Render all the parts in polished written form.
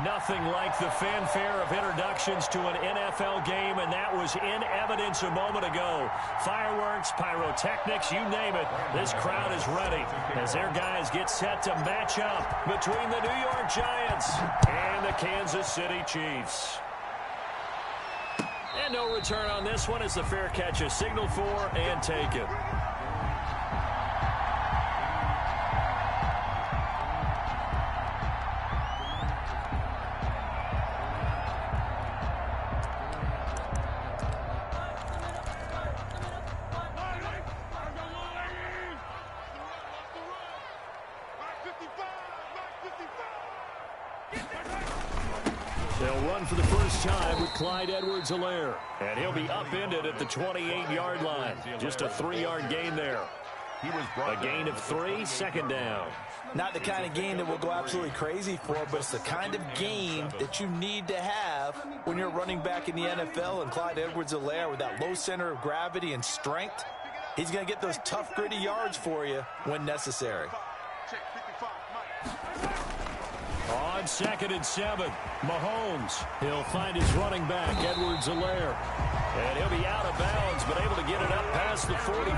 Nothing like the fanfare of introductions to an NFL game, and that was in evidence a moment ago. Fireworks, pyrotechnics, you name it. This crowd is ready as their guys get set to match up between the New York Giants and the Kansas City Chiefs. And no return on this one as the fair catch is signaled for and taken. They'll run for the first time with Clyde Edwards-Helaire. And he'll be upended at the 28-yard line. Just a 3-yard gain there. A gain of 3, second down. Not the kind of gain that we'll go absolutely crazy for, but it's the kind of gain that you need to have when you're running back in the NFL. And Clyde Edwards-Helaire, with that low center of gravity and strength, he's going to get those tough, gritty yards for you when necessary. On 2nd and 7, Mahomes. He'll find his running back, Edwards-Helaire. And he'll be out of bounds, but able to get it up past the 45.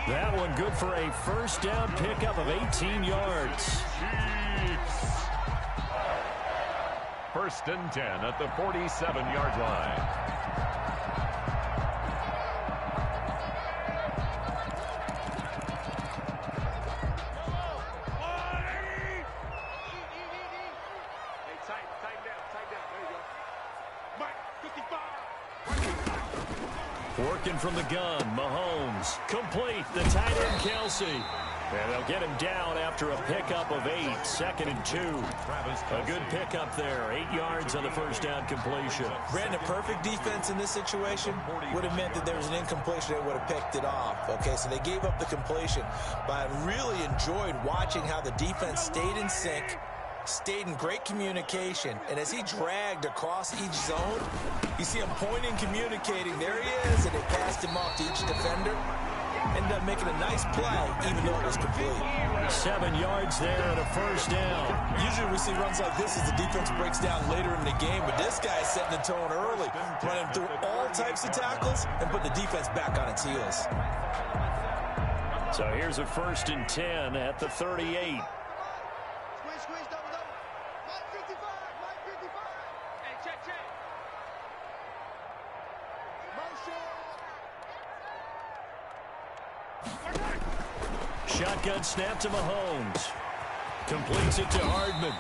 That one good for a first down pickup of 18 yards. First and 10 at the 47-yard line. Working from the gun, Mahomes. Complete, the tight end, Kelsey. And they'll get him down after a pickup of 8, 2nd and 2. A good pickup there, 8 yards on the first down completion. Brandon, perfect defense in this situation would have meant that there was an incompletion. They would have picked it off. Okay, so they gave up the completion. But I really enjoyed watching how the defense stayed in sync, stayed in great communication, and as he dragged across each zone, you see him pointing, communicating. There he is, and they passed him off to each defender. Ended up making a nice play, even though it was complete. 7 yards there and a first down. Usually we see runs like this as the defense breaks down later in the game, but this guy is setting the tone early, running through all types of tackles and put the defense back on its heels. So here's a 1st and 10 at the 38. Shotgun snap to Mahomes. Completes it to Hardman.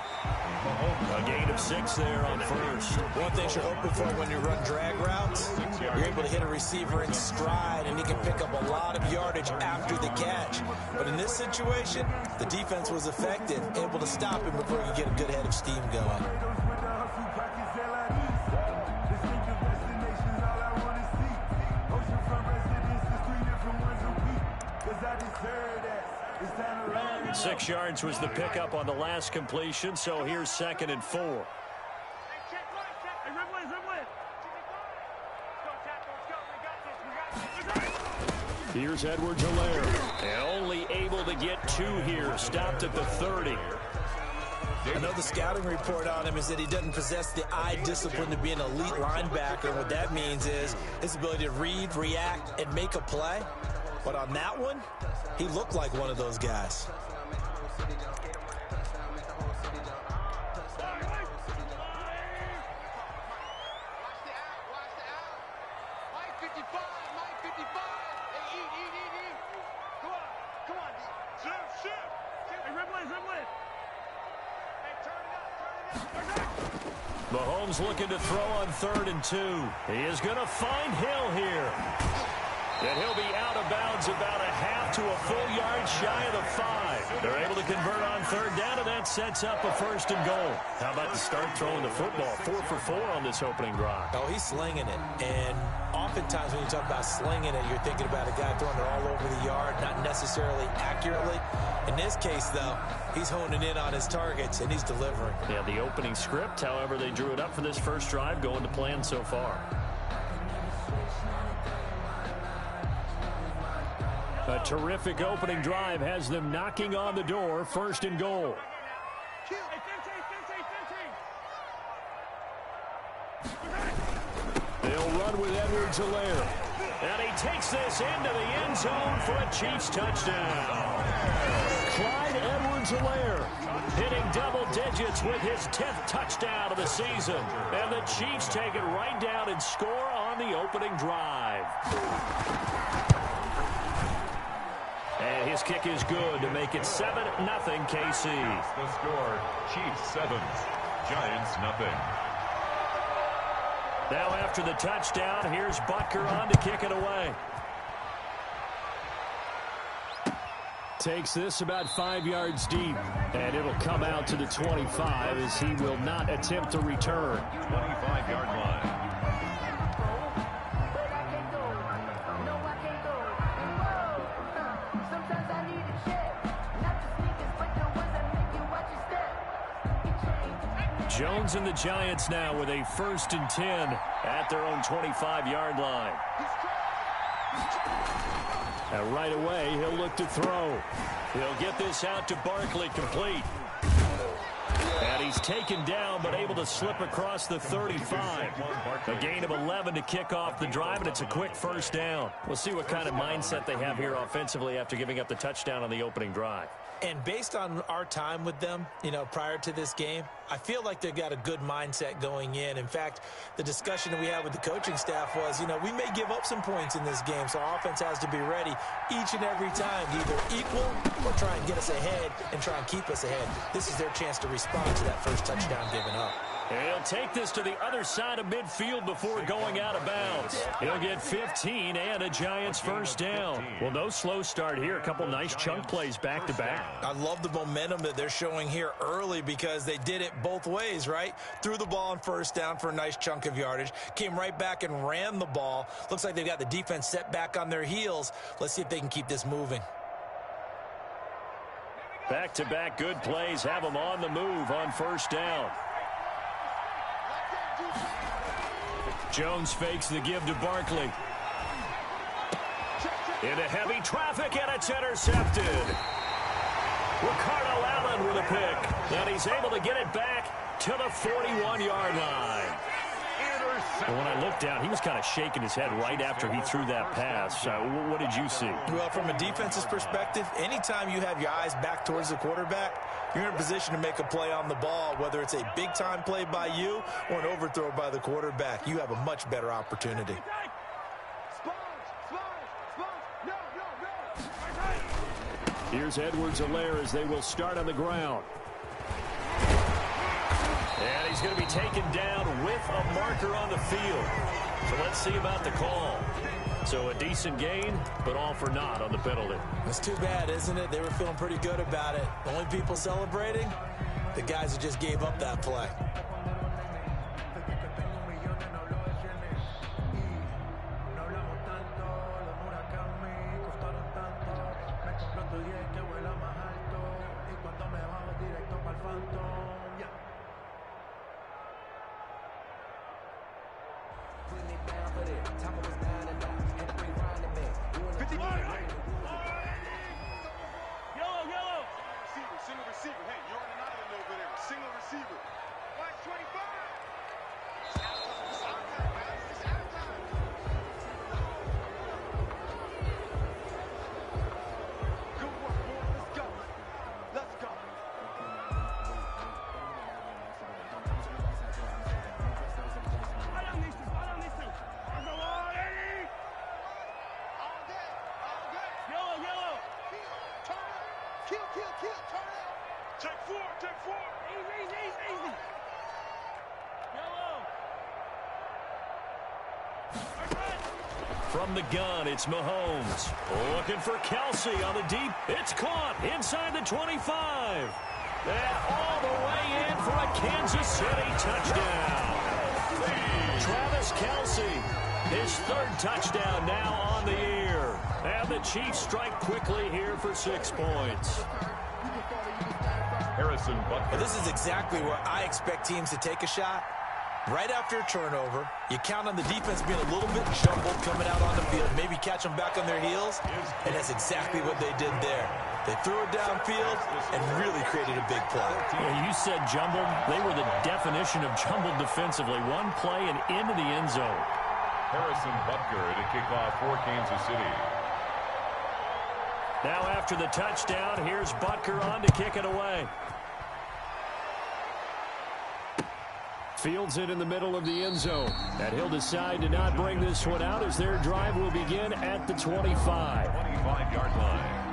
A gain of 6 there on first. One thing you're hoping for when you run drag routes, you're able to hit a receiver in stride, and he can pick up a lot of yardage after the catch. But in this situation, the defense was effective, able to stop him before he could get a good head of steam going. And 6 yards was the pickup on the last completion, so here's 2nd and 4. Here's Edwards-Helaire, and only able to get 2 here, stopped at the 30. I know the scouting report on him is that he doesn't possess the eye discipline to be an elite linebacker. What that means is his ability to read, react, and make a play. But on that one, he looked like one of those guys. Mahomes looking to throw on 3rd and 2. He is going to find Hill here. And he'll be out of bounds about a half to a full yard shy of the 5. They're able to convert on 3rd down, and that sets up a 1st and goal. How about to start throwing the football? 4 for 4 on this opening drive. Oh, he's slinging it. And oftentimes when you talk about slinging it, you're thinking about a guy throwing it all over the yard, not necessarily accurately. In this case, though, he's honing in on his targets, and he's delivering. Yeah, the opening script, however, they drew it up for this first drive, going to plan so far. A terrific opening drive has them knocking on the door. 1st and goal. They'll run with Edwards-Helaire. And he takes this into the end zone for a Chiefs touchdown. Clyde Edwards-Helaire hitting double digits with his 10th touchdown of the season. And the Chiefs take it right down and score on the opening drive. And his kick is good to make it 7-0 KC. The score, Chiefs 7, Giants nothing. Now after the touchdown, here's Butker on to kick it away. Takes this about 5 yards deep, and it'll come out to the 25 as he will not attempt to return. 25-yard line. Jones and the Giants now with a 1st and 10 at their own 25-yard line. And right away, he'll look to throw. He'll get this out to Barkley, complete. And he's taken down, but able to slip across the 35. A gain of 11 to kick off the drive, and it's a quick 1st down. We'll see what kind of mindset they have here offensively after giving up the touchdown on the opening drive. And based on our time with them, prior to this game, I feel like they've got a good mindset going in. In fact, the discussion that we had with the coaching staff was, we may give up some points in this game, so our offense has to be ready each and every time to either equal or try and get us ahead and try and keep us ahead. This is their chance to respond to that first touchdown given up. He'll take this to the other side of midfield before going out of bounds. He'll get 15 and a Giants 1st down. Well, no slow start here. A couple nice chunk plays back-to-back. I love the momentum that they're showing here early because they did it both ways, right? Threw the ball on 1st down for a nice chunk of yardage. Came right back and ran the ball. Looks like they've got the defense set back on their heels. Let's see if they can keep this moving. Back-to-back good plays have them on the move on 1st down. Jones fakes the give to Barkley. Into heavy traffic, and it's intercepted. Ricardo Allen with a pick. And he's able to get it back to the 41-yard line. Well, when I looked down, he was kind of shaking his head right after he threw that pass. What did you see? Well, from a defense's perspective, anytime you have your eyes back towards the quarterback, you're in a position to make a play on the ball, whether it's a big-time play by you or an overthrow by the quarterback. You have a much better opportunity. Here's Edwards-Helaire as they will start on the ground. And he's going to be taken down with a marker on the field. So let's see about the call. So a decent gain, but all for naught on the penalty. It's too bad, isn't it? They were feeling pretty good about it. The only people celebrating, the guys who just gave up that play. From the gun, it's Mahomes. Looking for Kelsey on the deep. It's caught inside the 25. And all the way in for a Kansas City touchdown. Travis Kelsey, his 3rd touchdown now on the year. And the Chiefs strike quickly here for 6 points. Harrison Butker. This is exactly where I expect teams to take a shot. Right after a turnover, you count on the defense being a little bit jumbled coming out on the field, maybe catch them back on their heels, and that's exactly what they did there. They threw it downfield and really created a big play. Yeah, you said jumbled. They were the definition of jumbled defensively. One play and into the end zone. Harrison Butker to kick off for Kansas City. Now after the touchdown, here's Butker on to kick it away. Fields it in the middle of the end zone. And he'll decide to not bring this one out as their drive will begin at the 25. 25-yard line.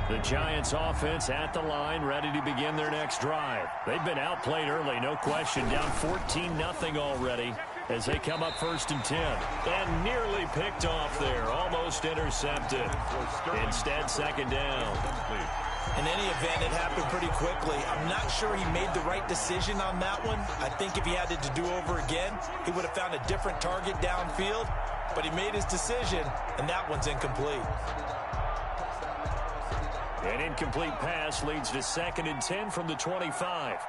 The Giants offense at the line, ready to begin their next drive. They've been outplayed early, no question. Down 14-0 already as they come up 1st and 10. And nearly picked off there, almost intercepted. Instead, 2nd down. In any event, it happened pretty quickly. I'm not sure he made the right decision on that one. I think if he had it to do over again, he would have found a different target downfield. But he made his decision, and that one's incomplete. An incomplete pass leads to 2nd and 10 from the 25.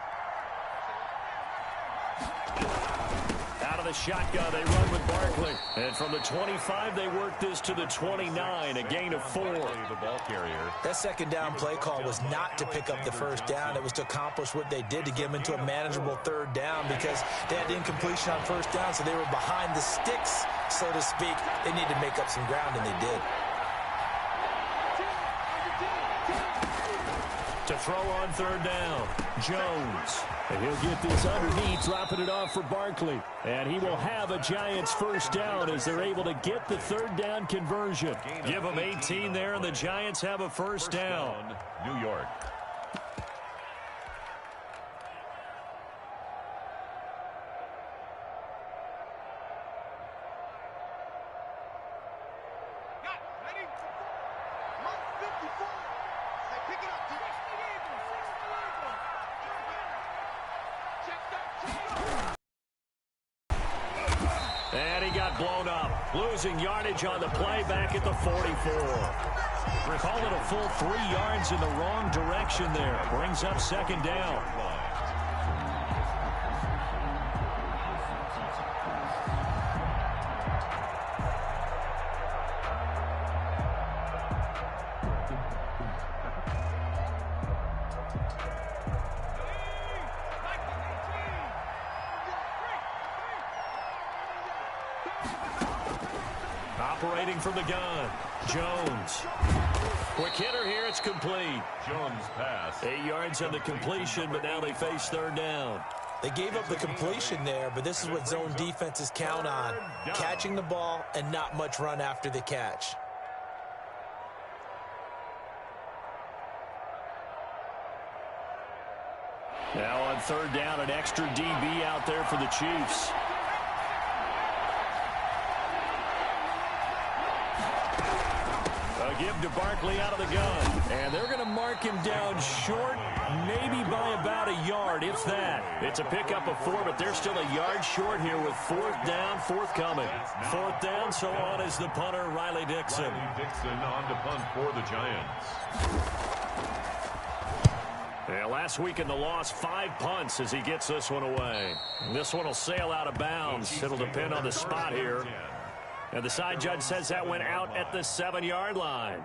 Out of the shotgun, they run with Barkley. And from the 25, they work this to the 29, a gain of 4. The ball carrier. That 2nd down play call was not to pick up the 1st down. It was to accomplish what they did to get them into a manageable 3rd down because they had incompletion on 1st down, so they were behind the sticks, so to speak. They needed to make up some ground, and they did. To throw on 3rd down, Jones. And he'll get this underneath, dropping it off for Barkley. And he will have a Giants 1st down as they're able to get the 3rd down conversion. Give them 18 there, and the Giants have a 1st down. New York. And he got blown up. Losing yardage on the play back at the 44. Call it a full 3 yards in the wrong direction there. Brings up 2nd down. Operating from the gun, Jones. Quick hitter here, it's complete. Jones pass. 8 yards on the completion, but now they face 3rd down. They gave up the completion there, but this is what zone defenses count on. Catching the ball and not much run after the catch. Now on 3rd down, an extra DB out there for the Chiefs. A give to Barkley out of the gun. And they're going to mark him down short, maybe by about a yard, if that. It's a pickup of 4, but they're still a yard short here with 4th down, forthcoming. 4th down, so on is the punter, Riley Dixon. Riley Dixon on to punt for the Giants. Yeah, last week in the loss, 5 punts as he gets this one away. This one will sail out of bounds. It'll depend on the spot here. And the side judge says that went out at the 7-yard line.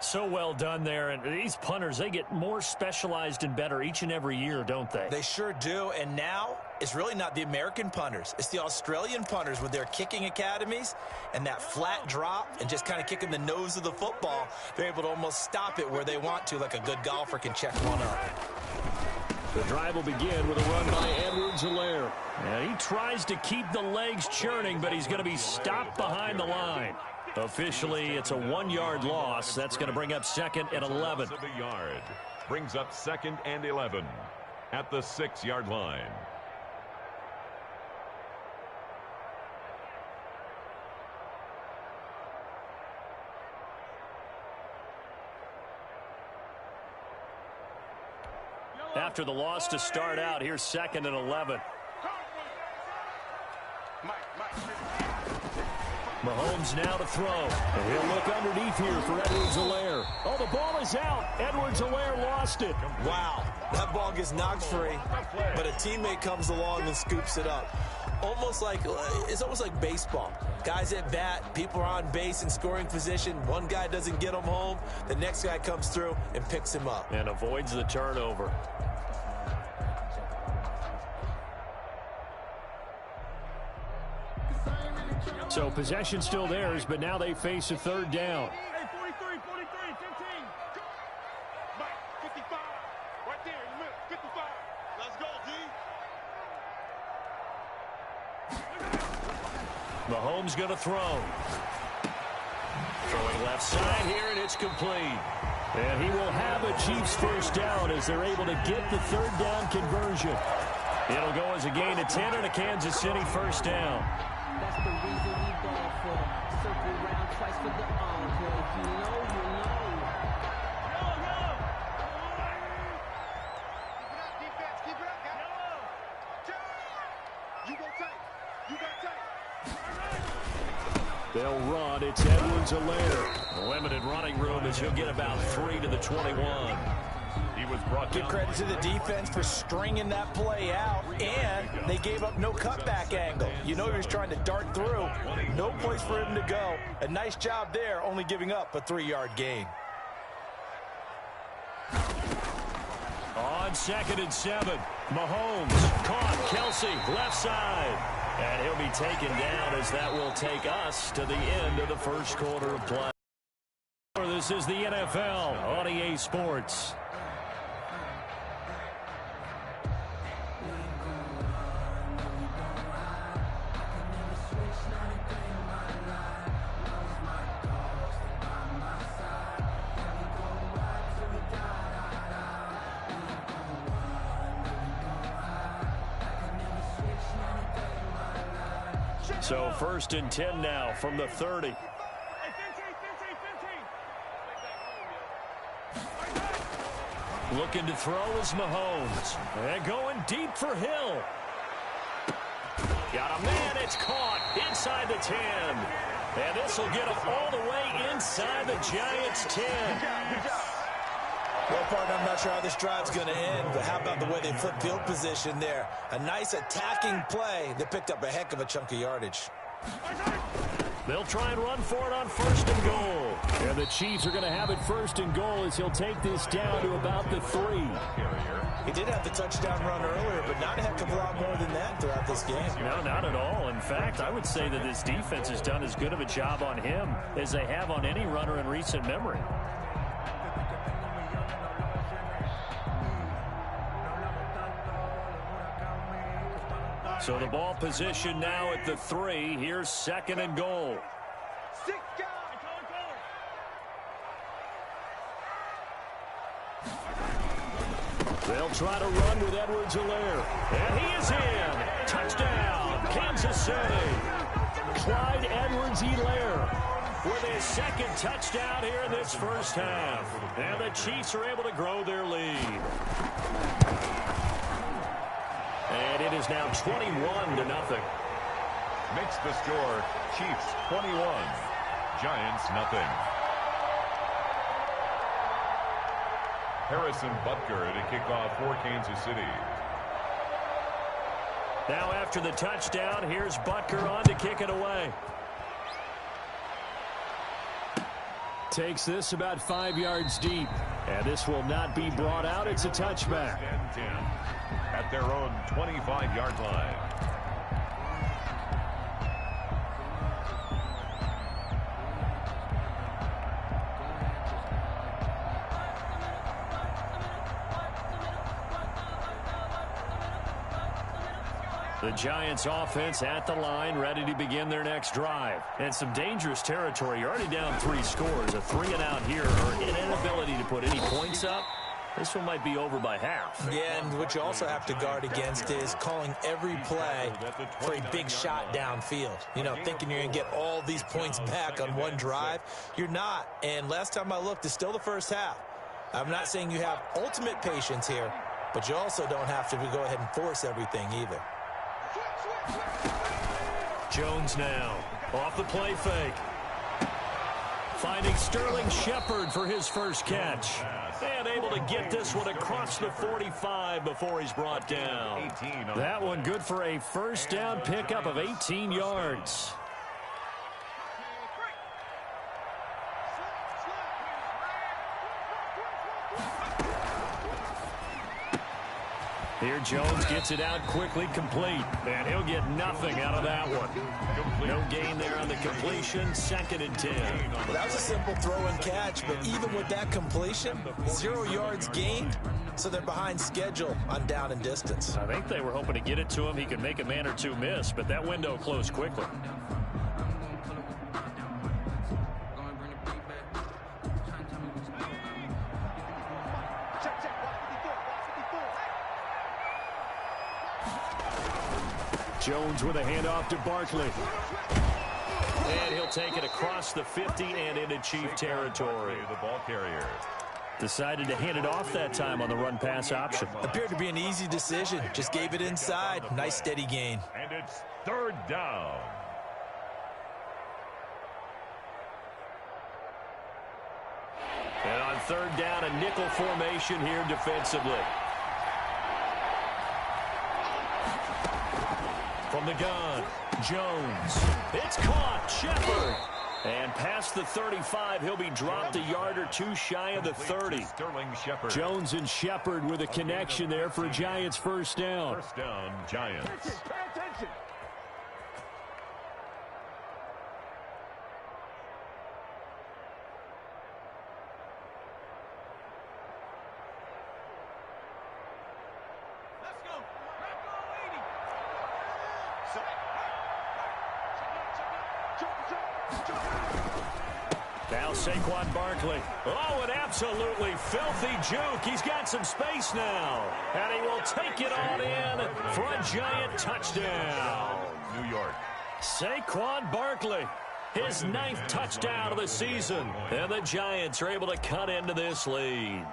So well done there. And these punters, they get more specialized and better each and every year, don't they? They sure do. And now it's really not the American punters. It's the Australian punters with their kicking academies and that flat drop and just kind of kicking the nose of the football. They're able to almost stop it where they want to, like a good golfer can check one up. The drive will begin with a run by Edwards-Helaire. And he tries to keep the legs churning, but he's going to be stopped behind the line. Officially, it's a 1-yard loss. That's going to bring up 2nd and 11. Brings up 2nd and 11 at the 6-yard line. After the loss to start out, here's 2nd and 11. Mahomes now to throw. And he'll look underneath here for Edwards-Helaire. Oh, the ball is out. Edwards-Helaire lost it. Wow, that ball gets knocked free, but a teammate comes along and scoops it up. It's almost like baseball. Guys at bat, people are on base in scoring position. One guy doesn't get him home. The next guy comes through and picks him up. And avoids the turnover. So possession still theirs, but now they face a third down. Hey, 43, 15. Mike, 55. Right there in the middle, 55. Let's go, D. Mahomes going to throw. Throwing left side here, and it's complete. And he will have a Chiefs first down as they're able to get the third down conversion. It'll go as a gain of 10 and a Kansas City first down. That's the reason we ball for. Circle round twice for the encore. If you know, you know. Keep it up, guys. You go tight. You got tight. They'll run. It's Edwards-Helaire. Limited running room as he'll get about 3 to the 21. He was brought Give down. credit to the defense for stringing that play out, and they gave up no cutback angle. You know he was trying to dart through. No place for him to go. A nice job there, only giving up a 3-yard gain. On 2nd and 7, Mahomes caught Kelsey left side. And he'll be taken down as that will take us to the end of the first quarter of play. This is the NFL on EA Sports. So 1st and 10 now from the 30. Looking to throw is Mahomes. And going deep for Hill. Got a man, it's caught inside the 10. And this will get him all the way inside the Giants' 10. Well, partner, I'm not sure how this drive's going to end, but how about the way they flip field position there? A nice attacking play that picked up a heck of a chunk of yardage. They'll try and run for it on 1st and goal. And the Chiefs are going to have it 1st and goal as he'll take this down to about the 3. He did have the touchdown run earlier, but not a heck of a lot more than that throughout this game. No, not at all. In fact, I would say that this defense has done as good of a job on him as they have on any runner in recent memory. So the ball position now at the 3. Here's 2nd and goal. They'll try to run with Edwards-Helaire. And he is in. Touchdown, Kansas City. Clyde Edwards-Helaire with his 2nd touchdown here in this first half. And the Chiefs are able to grow their lead. And it is now 21-0. Makes the score Chiefs 21, Giants nothing. Harrison Butker to kick off for Kansas City. Now after the touchdown, here's Butker on to kick it away. Takes this about 5 yards deep. And this will not be brought out. It's a touchback. 10 at their own 25-yard line. The Giants offense at the line, ready to begin their next drive. And some dangerous territory. You're already down 3 scores. A 3-and-out here, or an inability to put any points up. This one might be over by half. Yeah, and what you also have to guard against is calling every play for a big shot downfield. You know, thinking you're going to get all these points back on one drive. You're not. And last time I looked, it's still the first half. I'm not saying you have ultimate patience here, but you also don't have to go ahead and force everything either. Jones now Off the play fake. Finding Sterling Shepard for his first catch. And able to get this one across the 45 before he's brought down. That one good for a first down pickup of 18 yards. Here Jones gets it out quickly, complete. And he'll get nothing out of that one. No gain there on the completion, 2nd and 10. Well, that was a simple throw and catch, but even with that completion, 0 yards gained, so they're behind schedule on down and distance. I think they were hoping to get it to him. He could make a man or two miss, but that window closed quickly. Jones with a handoff to Barkley. And he'll take it across the 50 and into Chief territory. The ball carrier decided to hand it off that time on the run-pass option. Appeared to be an easy decision. Just gave it inside. Nice steady gain. And it's 3rd down. And on 3rd down, a nickel formation here defensively. From the gun, Jones. It's caught. Shepard. And past the 35, he'll be dropped a yard or two shy of the 30. Sterling Shepard. Jones and Shepard with a connection there for a Giants first down. First down, Giants. Pay attention. Let's go. Now Saquon Barkley. Oh, an absolutely filthy juke. He's got some space now. And he will take it on in for a Giant touchdown. New York. Saquon Barkley, his 9th touchdown of the season. And the Giants are able to cut into this lead.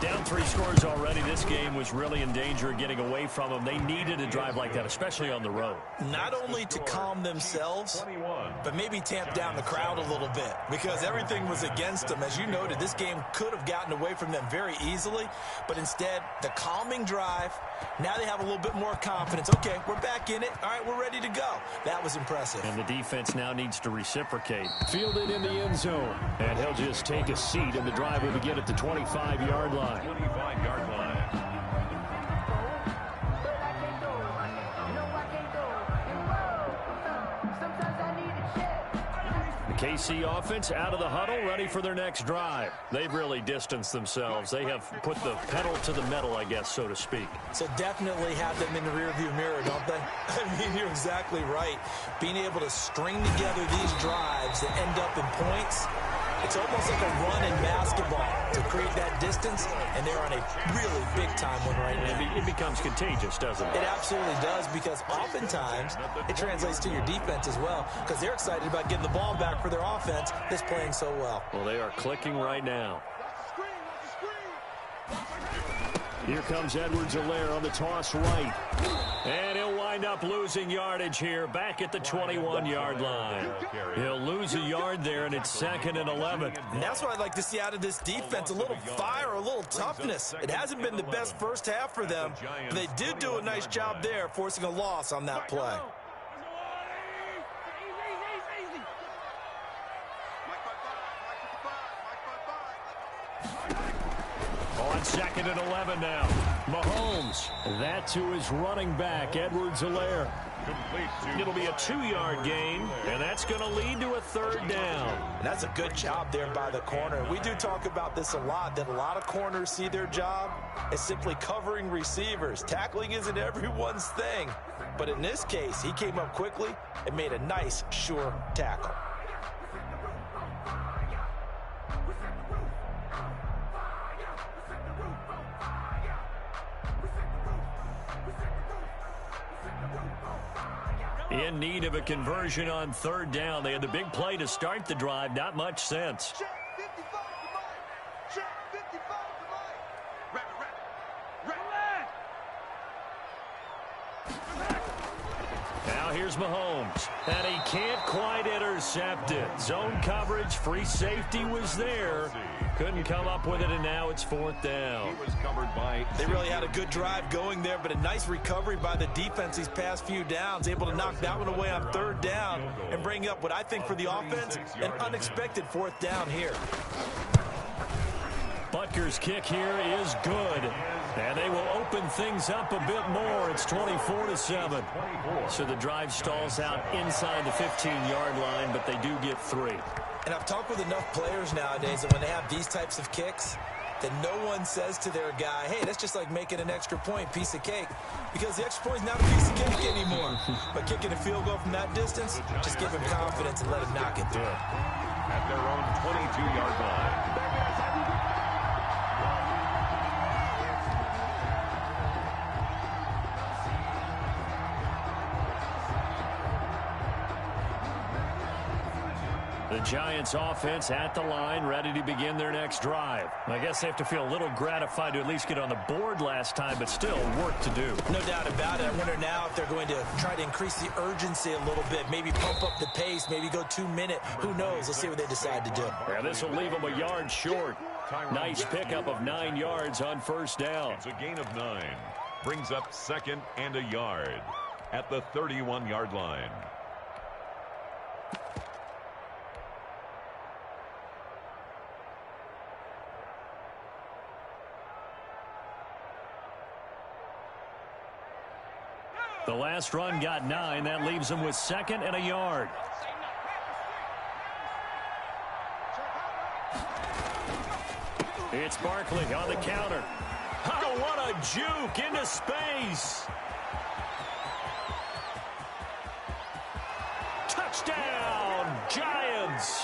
Down 3 scores already. This game was really in danger of getting away from them. They needed a drive like that, especially on the road. Not only to calm themselves, but maybe tamp down the crowd a little bit, because everything was against them. As you noted, this game could have gotten away from them very easily, but instead, the calming drive, now they have a little bit more confidence. Okay, we're back in it. All right, we're ready to go. That was impressive. And the defense now needs to reciprocate. Fielded in the end zone. And he'll just take a seat, and the drive will begin at the 25-yard line. 25-yard line. The KC offense out of the huddle, ready for their next drive. They've really distanced themselves. They have put the pedal to the metal, I guess, so to speak. So definitely have them in the rearview mirror, don't they? I mean, you're exactly right. Being able to string together these drives that end up in points, it's almost like a run in basketball to create that distance, and they're on a really big-time one right now. It becomes contagious, doesn't it? It absolutely does, because oftentimes it translates to your defense as well, because they're excited about getting the ball back for their offense that's playing so well. Well, they are clicking right now. Here comes Edwards-Helaire on the toss right. And he'll wind up losing yardage here back at the 21-yard line. He'll lose a yard there, and it's 2nd and 11. And that's what I'd like to see out of this defense, a little fire, a little toughness. It hasn't been the best first half for them, but they did do a nice job there, forcing a loss on that play. On 2nd and 11 now. Mahomes. That to his running back, Edwards-Helaire. It'll be a 2-yard gain, and that's going to lead to a 3rd down. And that's a good job there by the corner. We do talk about this a lot, that a lot of corners see their job as simply covering receivers. Tackling isn't everyone's thing. But in this case, he came up quickly and made a nice, sure tackle. In need of a conversion on 3rd down. They had the big play to start the drive. Not much sense. Check 55 to Mike. Check 55 to Mike. Now here's Mahomes, and he can't quite intercept it. Zone coverage, free safety was there. Couldn't come up with it, and now it's 4th down. They really had a good drive going there, but a nice recovery by the defense these past few downs, able to knock that one away on 3rd down and bring up what I think for the offense, an unexpected 4th down here. Butker's kick here is good, and they will open things up a bit more. It's 24-7. So the drive stalls out inside the 15-yard line, but they do get 3. And I've talked with enough players nowadays that when they have these types of kicks, that no one says to their guy, hey, that's just like making an extra point, piece of cake. Because the extra point is not a piece of cake anymore. But kicking a field goal from that distance, just give him confidence and let him knock it through. At their own 22-yard line. The Giants offense at the line, ready to begin their next drive. I guess they have to feel a little gratified to at least get on the board last time, but still work to do. No doubt about it. I wonder now if they're going to try to increase the urgency a little bit, maybe pump up the pace, maybe go 2-minute. Who knows? Let's see what they decide to do. Yeah, this will leave them a yard short. Nice pickup of 9 yards on 1st down. It's a gain of 9. Brings up 2nd and a yard at the 31-yard line. The last run got 9. That leaves them with 2nd and a yard. It's Barkley on the counter. Oh, what a juke into space. Touchdown, Giants.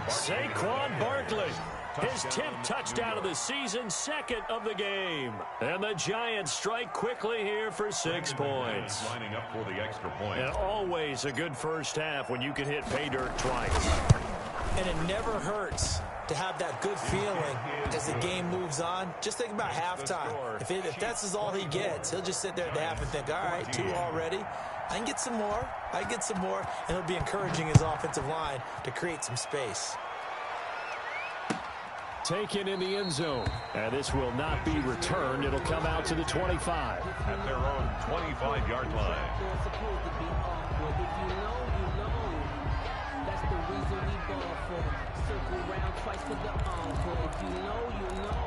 Saquon Barkley. His 10th touchdown of the season, 2nd of the game. And the Giants strike quickly here for 6 points. Lining up for the extra point. And always a good first half when you can hit pay dirt twice. And it never hurts to have that good feeling as the game moves on. Just think about halftime. If that's all he gets, he'll just sit there at the half and think, all right, 2 already. I can get some more. I get some more. And he'll be encouraging his offensive line to create some space. Taken in the end zone. And this will not be returned. It'll come out to the 25. At their own 25-yard line. They're supposed to be awkward. If you know, you know. That's the reason we ball for. Circle round twice for the encore. If you know, you know.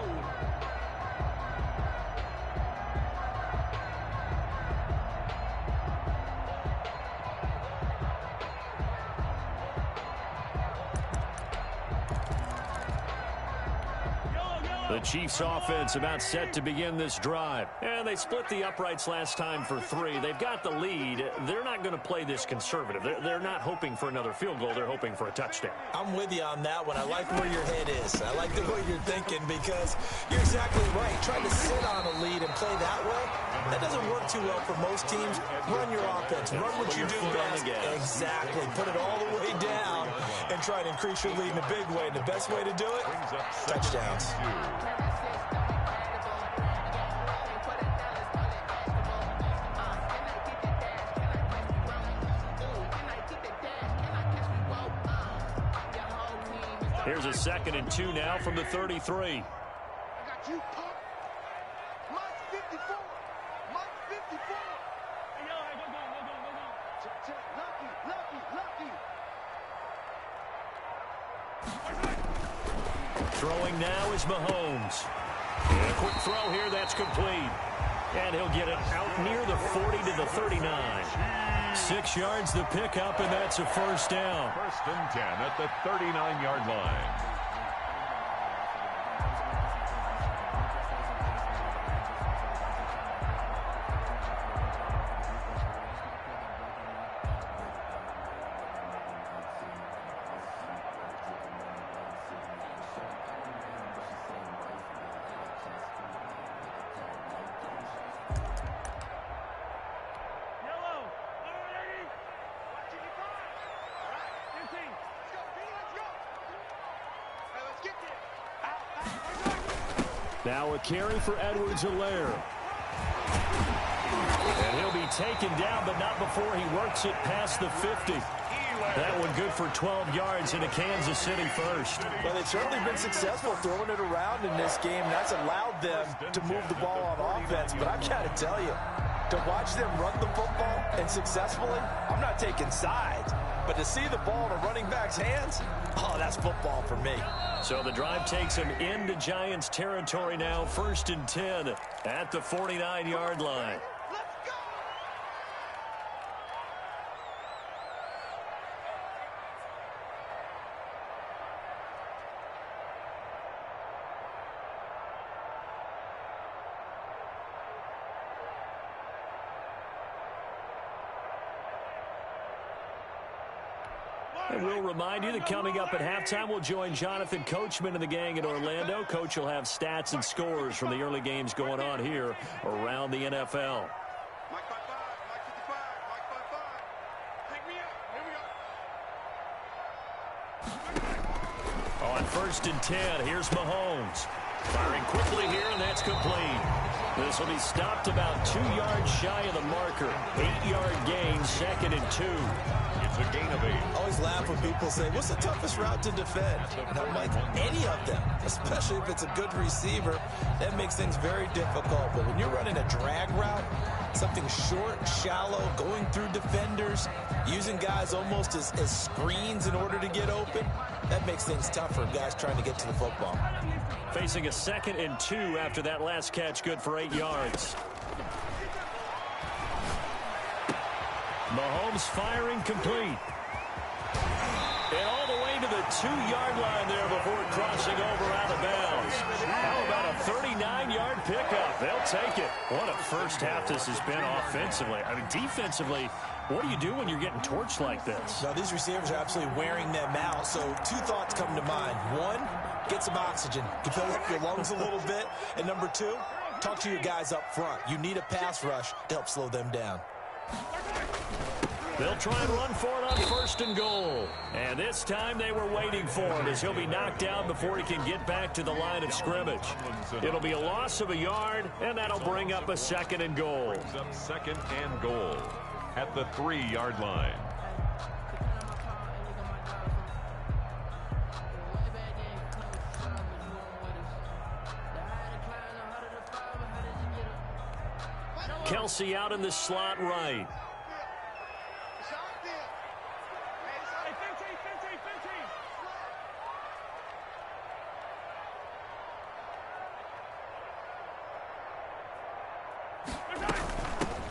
The Chiefs offense about set to begin this drive. And they split the uprights last time for 3. They've got the lead. They're not going to play this conservative. They're not hoping for another field goal. They're hoping for a touchdown. I'm with you on that one. I like where your head is. I like the way you're thinking because you're exactly right. Trying to sit on a lead and play that way, that doesn't work too well for most teams. Run your offense. Run what you do best. Exactly. Put it all the way down and try to increase your lead in a big way. And the best way to do it, touchdowns. Here's a 2nd and 2 now from the 33. I got you, Pop. Mike 54. Mike 54. Hey, yo, hey, go. Check. Lucky. Throwing now is Mahomes. And a quick throw here, that's complete. And he'll get it out near the 40 to the 39. 6 yards the pickup, and that's a 1st down. 1st and 10 at the 39-yard line. Now a carry for Edwards-Helaire. And he'll be taken down, but not before he works it past the 50. That one good for 12 yards into Kansas City first. Well, they've certainly been successful throwing it around in this game. That's allowed them to move the ball on offense. But I've got to tell you, to watch them run the football and successfully, I'm not taking sides. But to see the ball in a running back's hands, oh, that's football for me. So the drive takes him into Giants territory now, 1st and 10 at the 49-yard line. And we'll remind you that coming up at halftime, we'll join Jonathan Coachman and the gang in Orlando. Coach will have stats and scores from the early games going on here around the NFL. Mike 5-5, Mike 55, Mike 5-5. Take me out. Here we go. On 1st and 10, here's Mahomes. Firing quickly here, and that's complete. This will be stopped about 2 yards shy of the marker. 8-yard gain, 2nd and 2. It's a gain of 8. I always laugh when people say, what's the toughest route to defend? And I'm like, any of them, especially if it's a good receiver. That makes things very difficult. But when you're running a drag route, something short, shallow, going through defenders, using guys almost as screens in order to get open, that makes things tough for guys trying to get to the football. Facing a 2nd and 2 after that last catch, good for 8 yards. Mahomes firing complete. And all the way to the 2-yard line there before crossing over out of bounds. How about a 39-yard pickup? They'll take it. What a first half this has been offensively. I mean, defensively, what do you do when you're getting torched like this? Now, these receivers are absolutely wearing them out. So 2 thoughts come to mind. 1, get some oxygen. Fill up your lungs a little bit. And number 2, talk to your guys up front. You need a pass rush to help slow them down. They'll try and run for it on 1st and goal. And this time they were waiting for him as he'll be knocked down before he can get back to the line of scrimmage. It'll be a loss of a yard, and that'll bring up a 2nd and goal. Brings up 2nd and goal at the 3-yard line. Kelsey out in the slot right.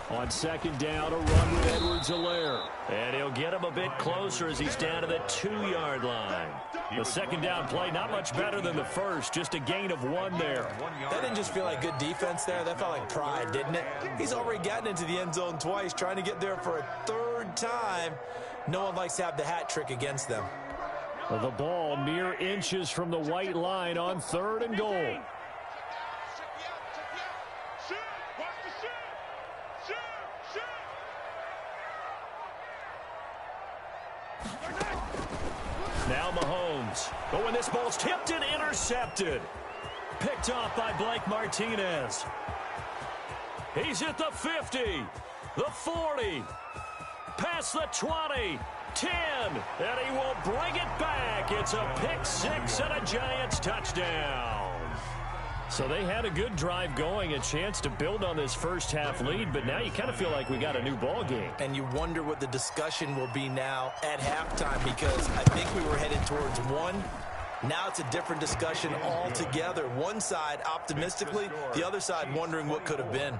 On 2nd down, a run with Edwards-Helaire. And he'll get him a bit closer as he's down to the 2-yard line. The 2nd down play, not much better than the first, just a gain of 1 there. That didn't just feel like good defense there. That felt like pride, didn't it? He's already gotten into the end zone twice, trying to get there for a 3rd time. No one likes to have the hat trick against them. The ball mere inches from the white line on 3rd and goal. Now Mahomes. Oh, and this ball's tipped and intercepted. Picked off by Blake Martinez. He's at the 50, the 40, past the 20, 10, and he will bring it back. It's a pick 6 and a Giants touchdown. So they had a good drive going, a chance to build on this first half lead, but now you kind of feel like we got a new ball game. And you wonder what the discussion will be now at halftime, because I think we were headed towards 1. Now it's a different discussion altogether. One side optimistically, the other side wondering what could have been.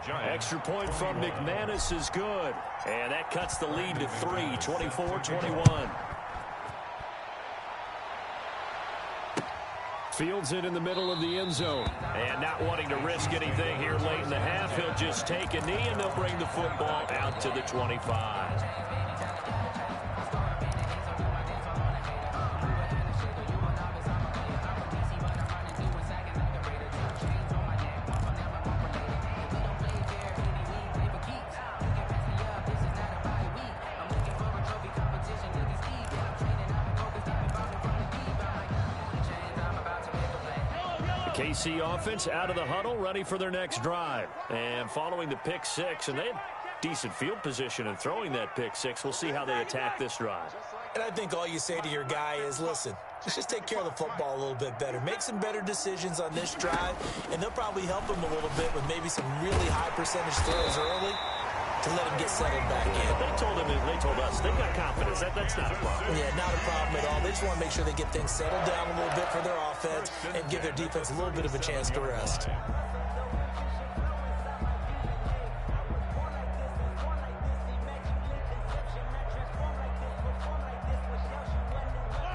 Extra point from McManus is good. And that cuts the lead to 3, 24-21. Fields it in the middle of the end zone. And not wanting to risk anything here late in the half, he'll just take a knee and they'll bring the football out to the 25. KC offense out of the huddle, ready for their next drive. And following the pick six, and they had decent field position in throwing that pick six. We'll see how they attack this drive. And I think all you say to your guy is, listen, let's just take care of the football a little bit better. Make some better decisions on this drive, and they'll probably help him a little bit with maybe some really high percentage throws early to let him get settled back in. They told us they've got confidence. That's not a problem. Yeah, not a problem at all. They just want to make sure they get things settled down a little bit for their offense and give their defense a little bit of a chance to rest.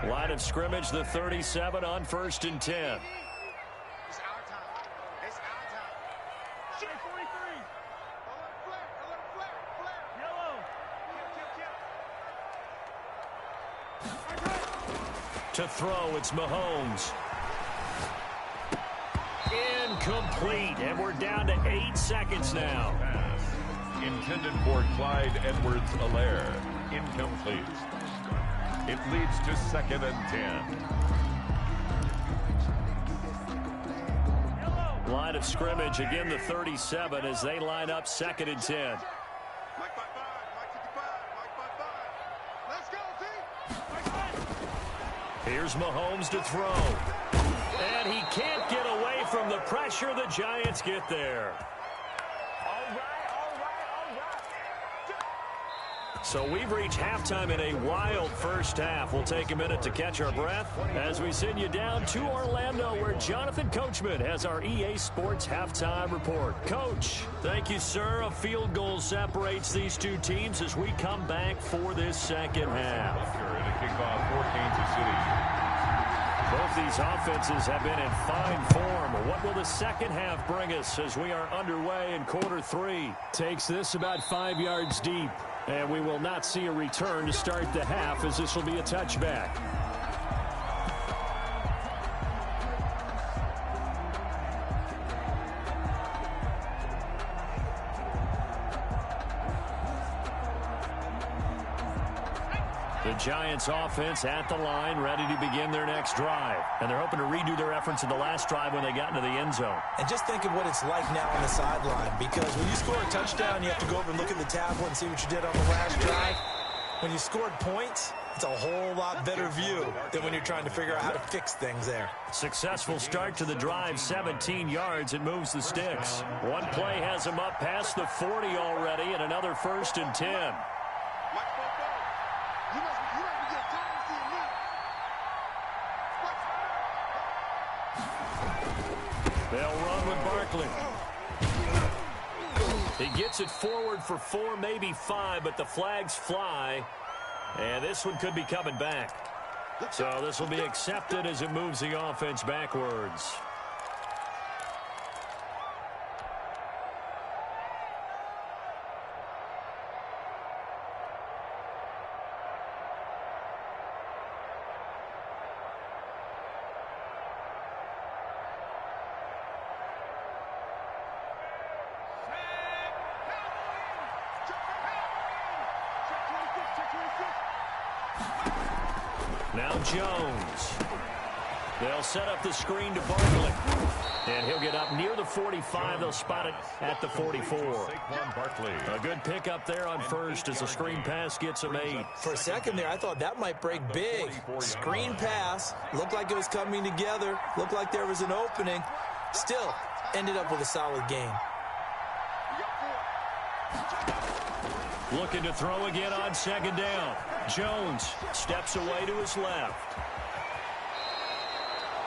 Line of scrimmage, the 37 on 1st and 10. It's our time. It's our time. Shit, 43. Alert flare. Yellow. To throw, it's Mahomes. Incomplete, and we're down to 8 seconds now. Pass intended for Clyde Edwards-Helaire. Incomplete. It leads to 2nd and 10. Line of scrimmage, again the 37 as they line up 2nd and 10. Mike 5-5. Mike 55. Mike 5-5. Let's go, T. Here's Mahomes to throw. And he can't get away from the pressure. The Giants get there. So we've reached halftime in a wild first half. We'll take a minute to catch our breath as we send you down to Orlando, where Jonathan Coachman has our EA Sports halftime report. Coach, thank you, sir. A field goal separates these two teams as we come back for this second half. And a kickoff for Kansas City. Both these offenses have been in fine form. What will the second half bring us as we are underway in quarter 3? Takes this about 5 yards deep. And we will not see a return to start the half, as this will be a touchback. The Giants offense at the line, ready to begin their next drive. And they're hoping to redo their efforts in the last drive when they got into the end zone. And just think of what it's like now on the sideline, because when you score a touchdown, you have to go over and look at the tablet and see what you did on the last drive. When you scored points, it's a whole lot better view than when you're trying to figure out how to fix things there. Successful start to the drive, 17 yards. It moves the sticks. One play has them up past the 40 already, and another 1st and 10. Mike 4-4. You must be getting tired of seeing me. They'll run with Barkley. He gets it forward for 4, maybe 5, but the flags fly. And this one could be coming back. So this will be accepted as it moves the offense backwards. Now Jones. They'll set up the screen to Barkley. And he'll get up near the 45. They'll spot it at the 44. Saquon Barkley. A good pickup there on first as the screen pass gets him 8. For a second there, I thought that might break big. Screen pass. Looked like it was coming together. Looked like there was an opening. Still, ended up with a solid gain. Looking to throw again on 2nd down. Jones steps away to his left.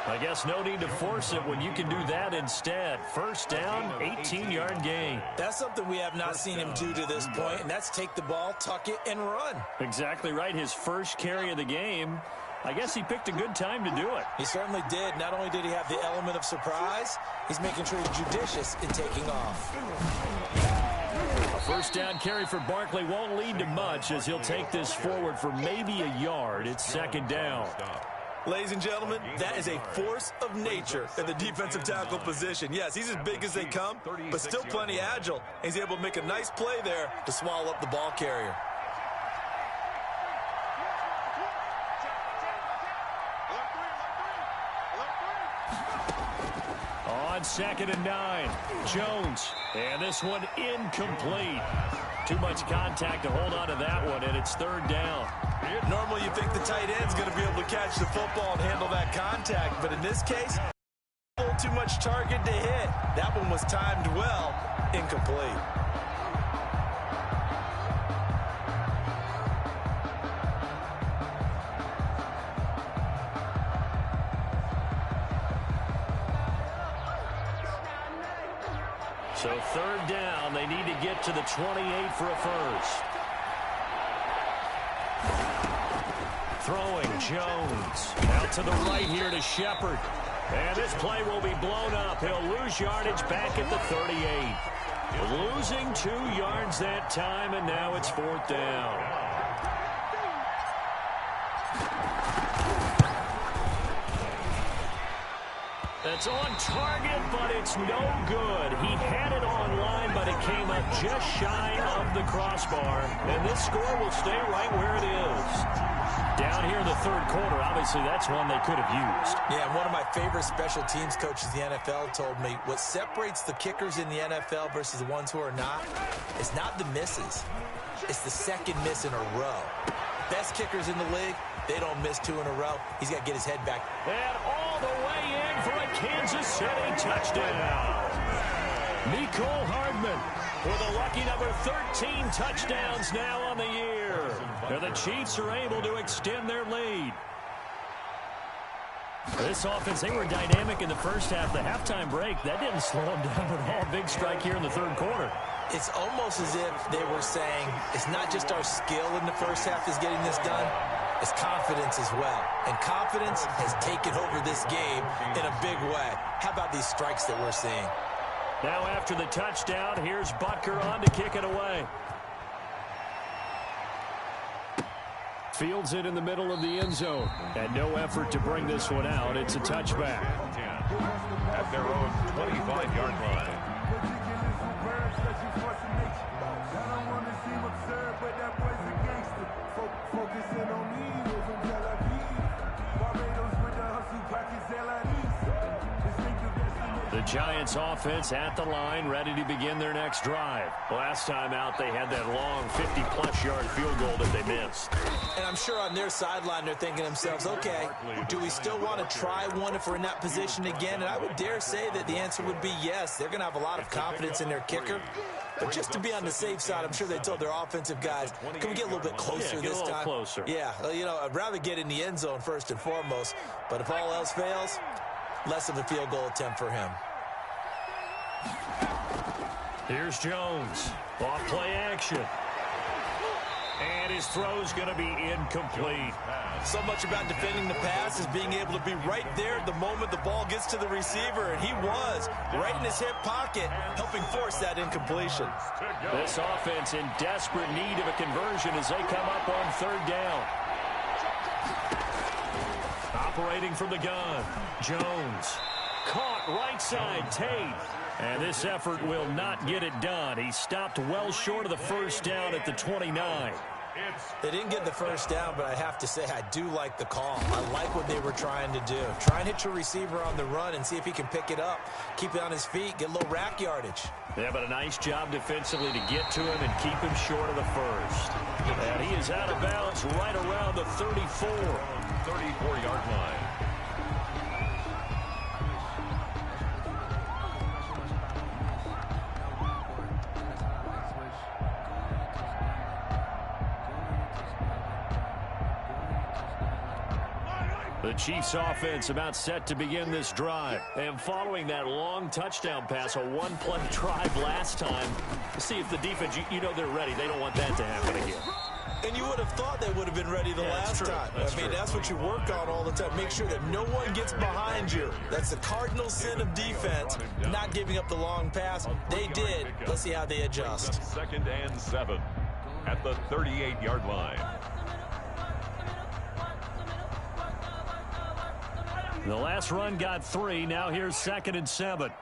I guess no need to force it when you can do that instead. 1st down, 18-yard gain. That's something we have not seen him do to this point, and that's take the ball, tuck it, and run. Exactly right. His first carry of the game. I guess he picked a good time to do it. He certainly did. Not only did he have the element of surprise, he's making sure he's judicious in taking off. A 1st down carry for Barkley won't lead to much as he'll take this forward for maybe a yard. It's 2nd down. Ladies and gentlemen, that is a force of nature in the defensive tackle position. Yes, he's as big as they come, but still plenty agile. He's able to make a nice play there to swallow up the ball carrier. On 2nd and 9, Jones. And this one incomplete. Too much contact to hold on to that one, and it's 3rd down. Normally you think the tight end's going to be able to catch the football and handle that contact, but in this case, a little too much target to hit. That one was timed well, incomplete. So 3rd down, they need to get to the 28 for a first. Throwing, Jones. Out to the right here to Shepard. And this play will be blown up. He'll lose yardage back at the 38. Losing 2 yards that time, and now it's 4th down. It's on target, but it's no good. He had it on line, but it came up just shy of the crossbar. And this score will stay right where it is. Down here in the 3rd quarter, obviously that's one they could have used. Yeah, one of my favorite special teams coaches in the NFL told me what separates the kickers in the NFL versus the ones who are not is not the misses. It's the second miss in a row. Best kickers in the league, they don't miss 2 in a row. He's got to get his head back. And all the way in for a Kansas City touchdown. Nicole Hardman with a lucky number 13 touchdowns now on the year. And the Chiefs are able to extend their lead. This offense, they were dynamic in the first half. The halftime break, that didn't slow them down at all. Big strike here in the 3rd quarter. It's almost as if they were saying, it's not just our skill in the first half is getting this done, it's confidence as well. And confidence has taken over this game in a big way. How about these strikes that we're seeing? Now after the touchdown, here's Butker on to kick it away. Fields it in the middle of the end zone. And no effort to bring this one out. It's a touchback. At their own 25-yard line. The Giants offense at the line, ready to begin their next drive. Last time out, they had that long 50-plus yard field goal that they missed. And I'm sure on their sideline, they're thinking to themselves, okay, do we still want to try one if we're in that position again? And I would dare say that the answer would be yes. They're going to have a lot of confidence in their kicker. But just to be on the safe side, I'm sure they told their offensive guys, can we get a little bit closer this time? Closer. Yeah, you know, I'd rather get in the end zone first and foremost. But if all else fails, less of a field goal attempt for him. Here's Jones. Off play action. And his throw's going to be incomplete. So much about defending the pass is being able to be right there the moment the ball gets to the receiver. And he was right in his hip pocket, helping force that incompletion. This offense in desperate need of a conversion as they come up on 3rd down. Operating from the gun. Jones. Caught right side, Tate. And this effort will not get it done. He stopped well short of the first down at the 29. They didn't get the first down, but I have to say I do like the call. I like what they were trying to do. Try and hit your receiver on the run and see if he can pick it up. Keep it on his feet, get a little rack yardage. Yeah, but a nice job defensively to get to him and keep him short of the first. And he is out of bounds right around the 34. 34-yard line. The Chiefs offense about set to begin this drive. And following that long touchdown pass, a one-play drive last time, to see if the defense, you know they're ready. They don't want that to happen again. And you would have thought they would have been ready the last time. That's what you work on all the time. Make sure that no one gets behind you. That's the cardinal sin of defense, not giving up the long pass. They did. Let's see how they adjust. 2nd and 7 at the 38-yard line. The last run got 3. Now here's 2nd and 7. Right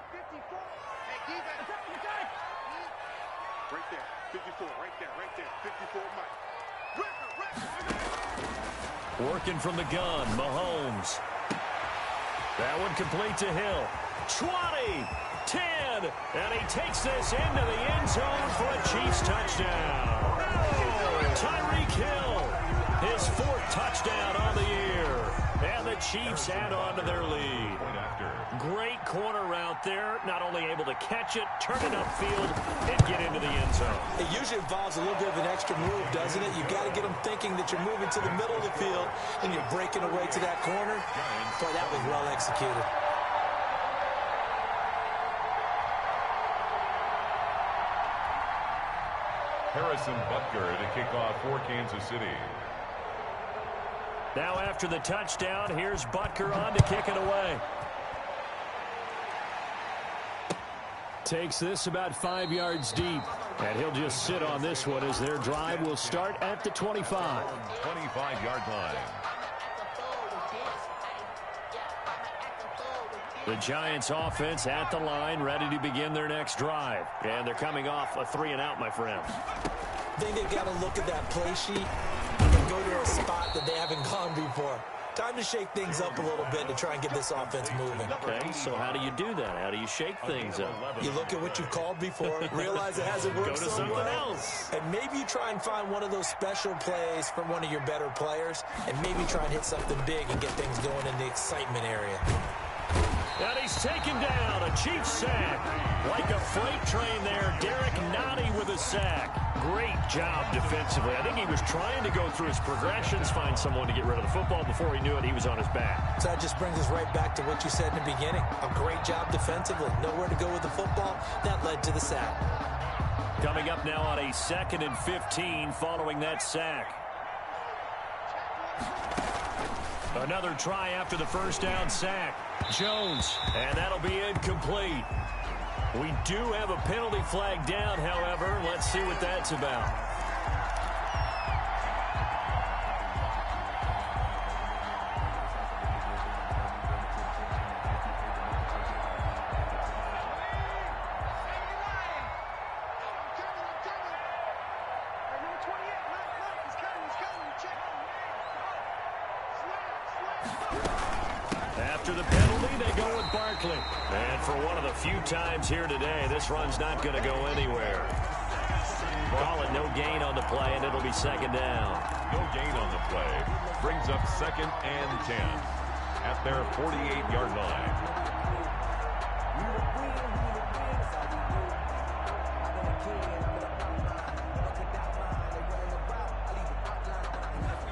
there, 54, right there, 54, Mike. Working from the gun, Mahomes. That one complete to Hill. 20, 10, and he takes this into the end zone for a Chiefs touchdown. Tyreek Hill, his 4th touchdown on the year, and the Chiefs add on to their lead. Great corner route there, not only able to catch it, turn it upfield, and get into the end zone. It usually involves a little bit of an extra move, doesn't it? You've got to get them thinking that you're moving to the middle of the field and you're breaking away to that corner. Boy, that was well executed. Harrison Butker to kick off for Kansas City. Now after the touchdown, here's Butker on to kick it away. Takes this about 5 yards deep, and he'll just sit on this one as their drive will start at the 25. 25-yard line. The Giants offense at the line, ready to begin their next drive. And they're coming off a 3-and-out, my friends. I think they've got to look at that play sheet and go to a spot that they haven't gone before. Time to shake things up a little bit to try and get this offense moving. Okay, so how do you do that? How do you shake things up? You look at what you've called before, realize it hasn't worked Go to so something well, else. and maybe you try and find one of those special plays from one of your better players, and maybe try and hit something big and get things going in the excitement area. And he's taken down, a Chiefs sack. Like a freight train there, Derek Nottie with a sack. Great job defensively. I think he was trying to go through his progressions, find someone to get rid of the football. Before he knew it, he was on his back. So that just brings us right back to what you said in the beginning. A great job defensively. Nowhere to go with the football. That led to the sack. Coming up now on a 2nd and 15 following that sack. Another try after the first down sack. Jones, and that'll be incomplete. We do have a penalty flag down, however. Let's see what that's about. After the penalty, they go with Barkley. And for one of the few times here today, this run's not going to go anywhere. Call it no gain on the play, and it'll be 2nd down. No gain on the play. Brings up 2nd and 10 at their 48-yard line.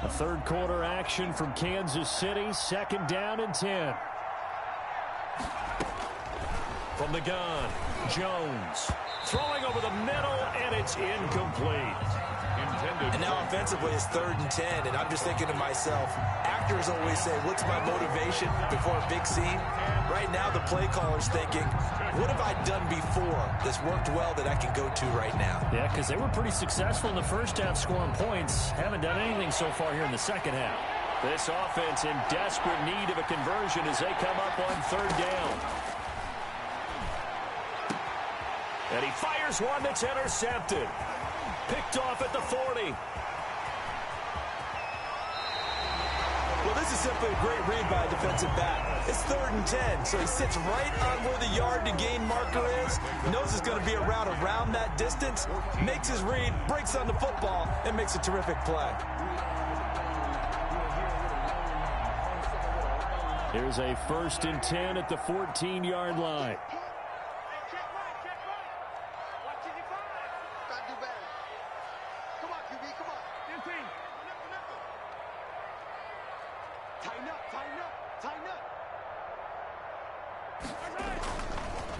A 3rd quarter action from Kansas City, 2nd down and 10. From the gun, Jones throwing over the middle, and it's incomplete. And now offensively it's 3rd and 10, and I'm just thinking to myself, actors always say, what's my motivation before a big scene? Right now the play caller's thinking, what have I done before that's worked well that I can go to right now? Yeah, because they were pretty successful in the first half scoring points. Haven't done anything so far here in the second half. This offense in desperate need of a conversion as they come up on 3rd down. And he fires one that's intercepted. Picked off at the 40. Well, this is simply a great read by a defensive back. It's 3rd and 10, so he sits right on where the yard to gain marker is, knows it's going to be a route around that distance, makes his read, breaks on the football, and makes a terrific play. Here's a 1st and 10 at the 14-yard line.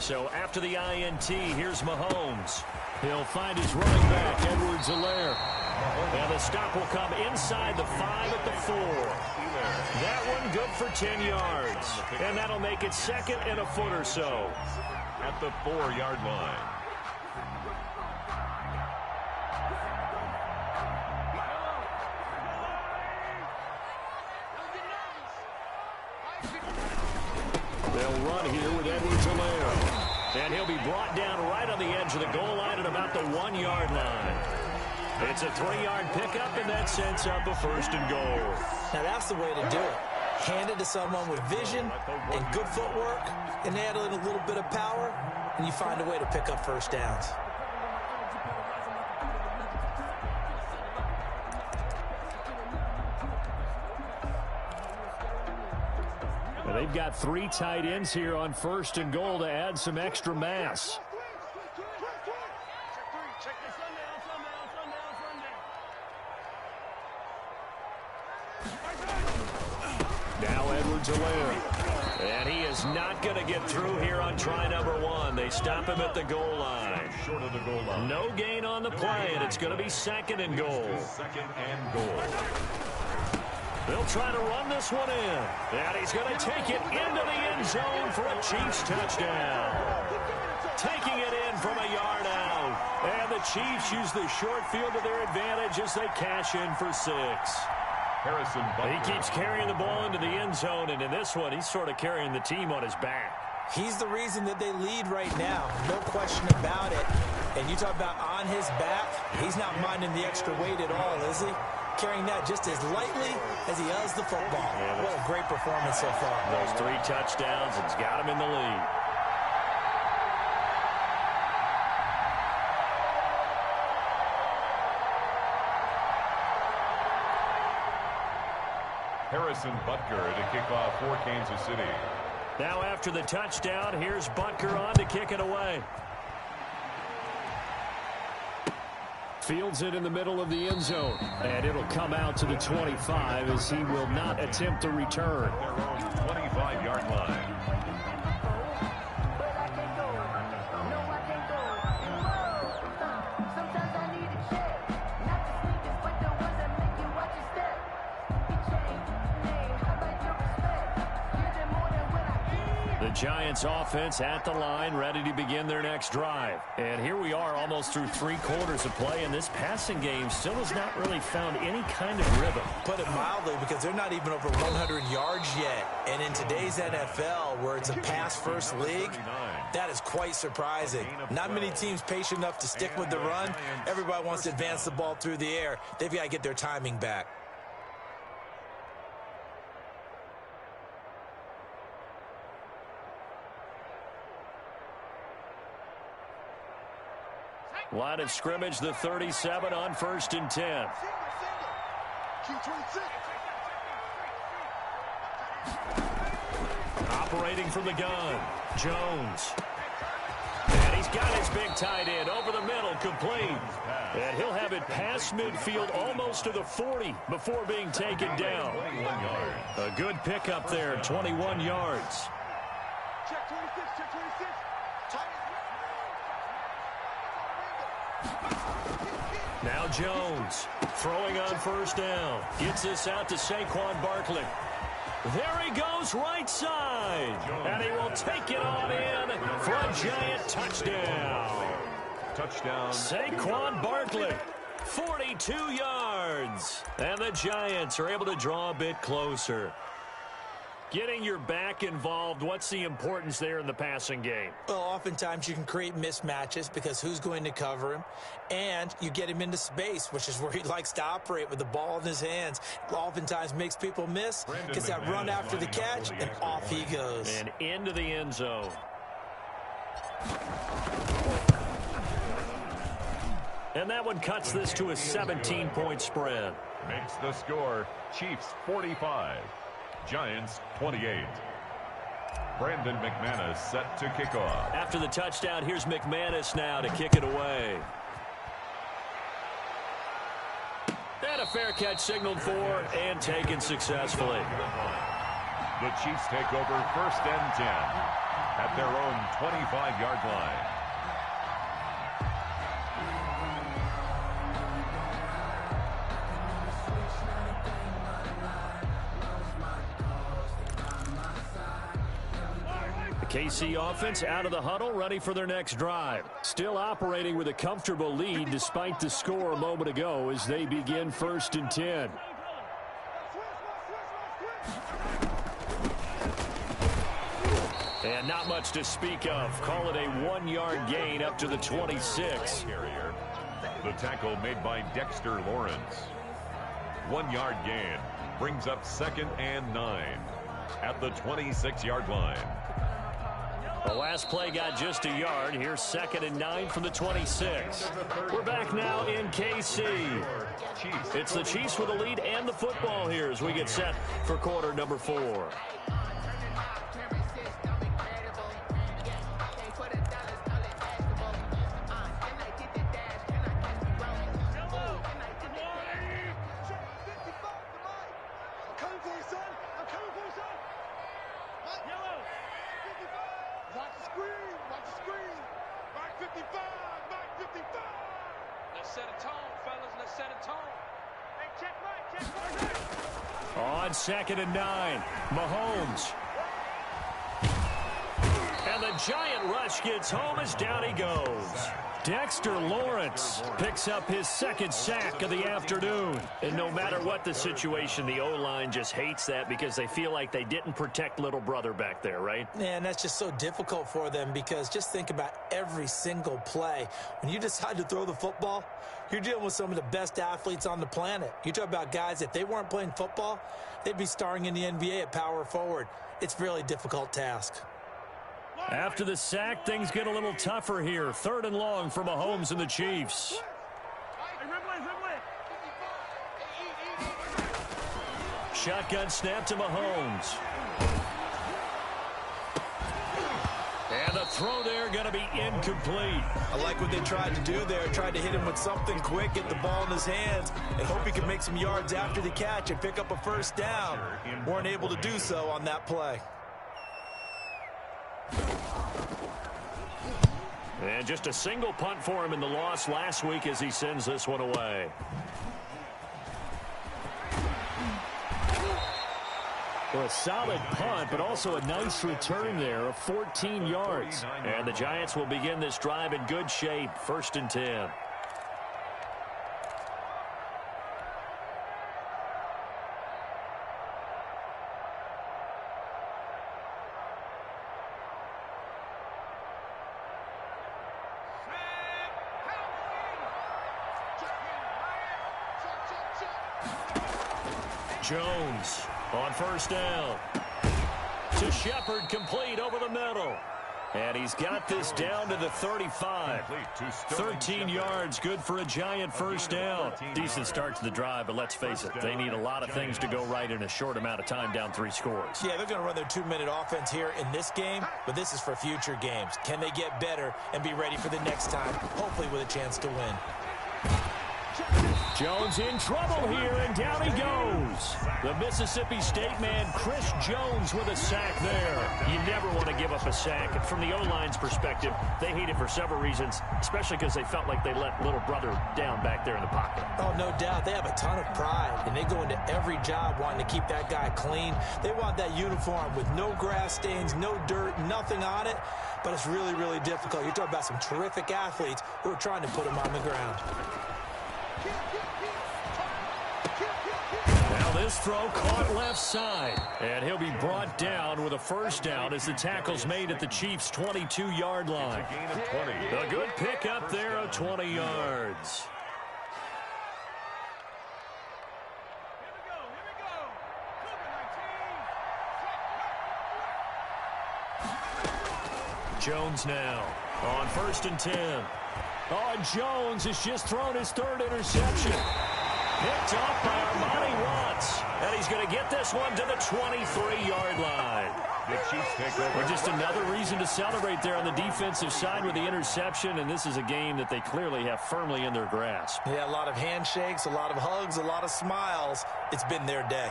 So after the INT, here's Mahomes. He'll find his running back, Edwards-Helaire. And the stop will come inside the 5 at the 4. That one good for 10 yards. And that'll make it 2nd and a foot or so. At the 4-yard line. They'll run here with Edwards-Helaire. And he'll be brought down right on the edge of the goal line at about the 1-yard line. It's a 3-yard pickup, and that sets up a 1st and goal. Now that's the way to do it. Hand it to someone with vision and good footwork, and add in a little bit of power, and you find a way to pick up first downs. Well, they've got 3 tight ends here on 1st and goal to add some extra mass. Now Edwards-Helaire. And he is not going to get through here on try number 1. They stop him at the goal line. Short of the goal line. No gain on the play, and it's going to be 2nd and goal. 2nd and goal. They'll try to run this one in. And he's going to take it into the end zone for a Chiefs touchdown. Taking it in from a yard out. And the Chiefs use the short field to their advantage as they cash in for 6. Harrison Butker. He keeps carrying the ball into the end zone, and in this one, he's sort of carrying the team on his back. He's the reason that they lead right now. No question about it. And you talk about on his back, he's not minding the extra weight at all, is he? Carrying that just as lightly as he does the football. What a great performance so far. Those 3 touchdowns, it's got him in the lead. Harrison Butker to kick off for Kansas City. Now after the touchdown, here's Butker on to kick it away. Fields it in the middle of the end zone. And it'll come out to the 25 as he will not attempt to return. Their own 25-yard line. Giants offense at the line, ready to begin their next drive. And here we are almost through 3 quarters of play, and this passing game still has not really found any kind of rhythm. Put it mildly, because they're not even over 100 yards yet. And in today's NFL, where it's a pass-first league, that is quite surprising. Not many teams patient enough to stick with the run. Everybody wants to advance the ball through the air. They've got to get their timing back. Line of scrimmage, the 37 on 1st and 10. Operating from the gun, Jones. And he's got his big tight end over the middle, complete. And he'll have it past midfield almost to the 40 before being taken down. A good pickup there, 21 yards. Check 26, check 26. Now Jones throwing on 1st down. Gets this out to Saquon Barkley. There he goes right side. And he will take it on in for a giant touchdown. Touchdown. Saquon Barkley, 42 yards. And the Giants are able to draw a bit closer. Getting your back involved, what's the importance there in the passing game? Well, oftentimes you can create mismatches because who's going to cover him? And you get him into space, which is where he likes to operate with the ball in his hands. Oftentimes makes people miss, gets that run after the catch, and off he goes. And into the end zone. And that one cuts this to a 17-point spread. Makes the score Chiefs 45. Giants 28. Brandon McManus set to kick off. After the touchdown, here's McManus now to kick it away. And a fair catch signaled for and taken successfully. The Chiefs take over 1st and 10 at their own 25-yard line. KC offense out of the huddle, ready for their next drive. Still operating with a comfortable lead despite the score a moment ago as they begin 1st and 10. And not much to speak of. Call it a 1-yard gain up to the 26. The tackle made by Dexter Lawrence. 1-yard gain brings up 2nd and 9. at the 26-yard line. The last play got just a yard. Here's 2nd and 9 from the 26. We're back now in KC. It's the Chiefs with the lead and the football here as we get set for quarter number 4. On 2nd and 9, Mahomes. And the giant rush gets home as down he goes. Dexter Lawrence picks up his 2nd sack of the afternoon. And no matter what the situation, the O-line just hates that because they feel like they didn't protect little brother back there, right? Yeah, and that's just so difficult for them because just think about every single play. When you decide to throw the football, you're dealing with some of the best athletes on the planet. You talk about guys, if they weren't playing football, they'd be starring in the NBA at power forward. It's a really difficult task. After the sack, things get a little tougher here. 3rd and long for Mahomes and the Chiefs. Shotgun snap to Mahomes. And the throw there going to be incomplete. I like what they tried to do there. Tried to hit him with something quick, get the ball in his hands, and hope he could make some yards after the catch and pick up a 1st down. Weren't able to do so on that play. And just a single punt for him in the loss last week as he sends this one away. Well, a solid punt, but also a nice return there of 14 yards. And the Giants will begin this drive in good shape. 1st and 10. Jones on 1st down. To Shepard, complete over the middle. And he's got this down to the 35. 13 yards, good for a Giant 1st down. Decent start to the drive, but let's face it, they need a lot of things to go right in a short amount of time, down 3 scores. Yeah, they're going to run their 2-minute offense here in this game, but this is for future games. Can they get better and be ready for the next time, hopefully with a chance to win? Jones in trouble here, and down he goes. The Mississippi State man, Chris Jones, with a sack there. You never want to give up a sack. And from the O-line's perspective, they hate it for several reasons, especially because they felt like they let little brother down back there in the pocket. Oh, no doubt. They have a ton of pride, and they go into every job wanting to keep that guy clean. They want that uniform with no grass stains, no dirt, nothing on it. But it's really, really difficult. You're talking about some terrific athletes who are trying to put him on the ground. Now this throw caught left side, and he'll be brought down with a 1st down as the tackle's made at the Chiefs' 22-yard line. A good pick up there of 20 yards. Jones now on 1st and 10. Oh, Jones has just thrown his 3rd interception. Picked off by Armani Watts. And he's going to get this one to the 23-yard line. The Chiefs take over. Well, just another reason to celebrate there on the defensive side with the interception. And this is a game that they clearly have firmly in their grasp. Yeah, a lot of handshakes, a lot of hugs, a lot of smiles. It's been their day.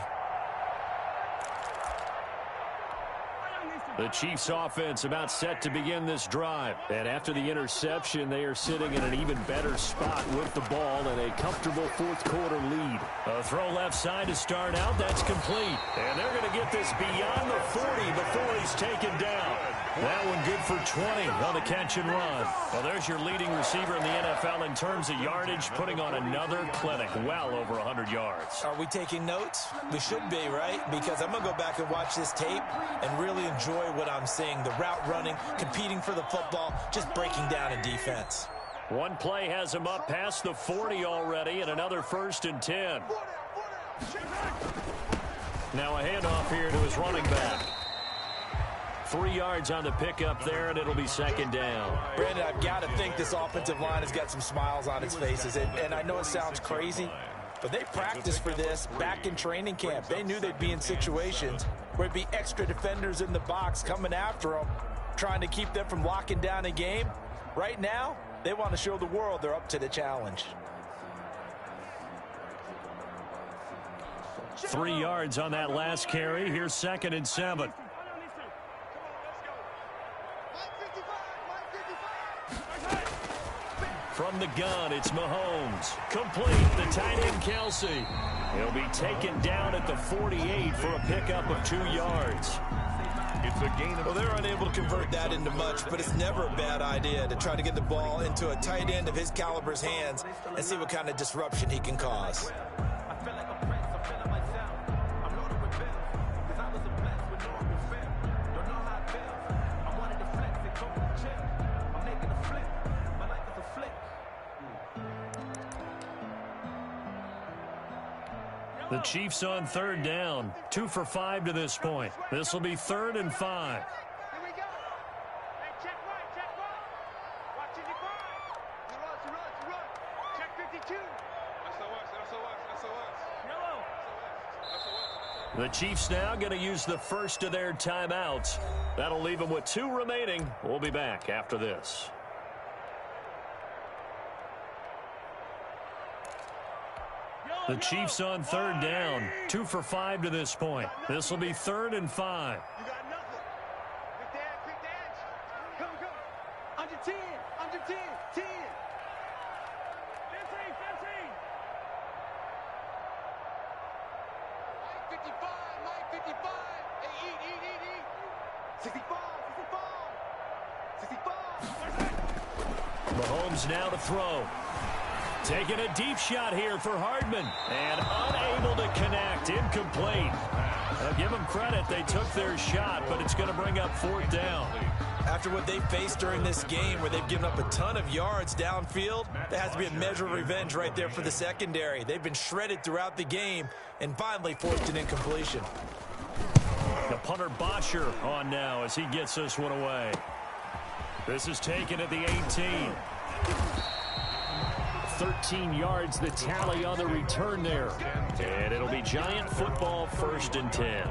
The Chiefs offense about set to begin this drive. And after the interception, they are sitting in an even better spot with the ball and a comfortable 4th quarter lead. A throw left side to start out. That's complete. And they're going to get this beyond the 40 before he's taken down. That one good for 20 on the catch and run. Well, there's your leading receiver in the NFL in terms of yardage, putting on another clinic, well over 100 yards. Are we taking notes? We should be, right? Because I'm going to go back and watch this tape and really enjoy what I'm seeing. The route running, competing for the football, just breaking down a defense. One play has him up past the 40 already, and another 1st and 10. Now a handoff here to his running back. 3 yards on the pickup there, and it'll be second down. Brandon, I've got to think this offensive line has got some smiles on its faces. And I know it sounds crazy, but they practiced for this back in training camp. They knew they'd be in situations where it'd be extra defenders in the box coming after them, trying to keep them from locking down a game. Right now, they want to show the world they're up to the challenge. 3 yards on that last carry. Here's 2nd and 7. From the gun, it's Mahomes. Complete, the tight end, Kelsey. He'll be taken down at the 48 for a pickup of 2 yards. It's a gain of... Well, they're unable to convert that into much, but it's never a bad idea to try to get the ball into a tight end of his caliber's hands and see what kind of disruption he can cause. The Chiefs on 3rd down. 2 for 5 to this point. This will be 3rd and 5. Here we go. Hey, check right, check right. Watch in your grind. You run. Check 52. SOS. The Chiefs now going to use the first of their timeouts. That'll leave them with 2 remaining. We'll be back after this. The Chiefs on 3rd down. 2 for 5 to this point. This will be 3rd and 5. You got nothing. Quick the edge. Come. Under 10. 10. 15. Mike 55. Hey, eat. 65. Mahomes now to throw. Taking a deep shot here for Hardman. And unable to connect. Incomplete. Now give them credit. They took their shot, but it's going to bring up 4th down. After what they faced during this game where they've given up a ton of yards downfield, there has to be a measure of revenge right there for the secondary. They've been shredded throughout the game and finally forced an incompletion. The punter Bosher on now as he gets this one away. This is taken at the 18. 13 yards the tally on the return there. And it'll be Giant football, 1st and 10.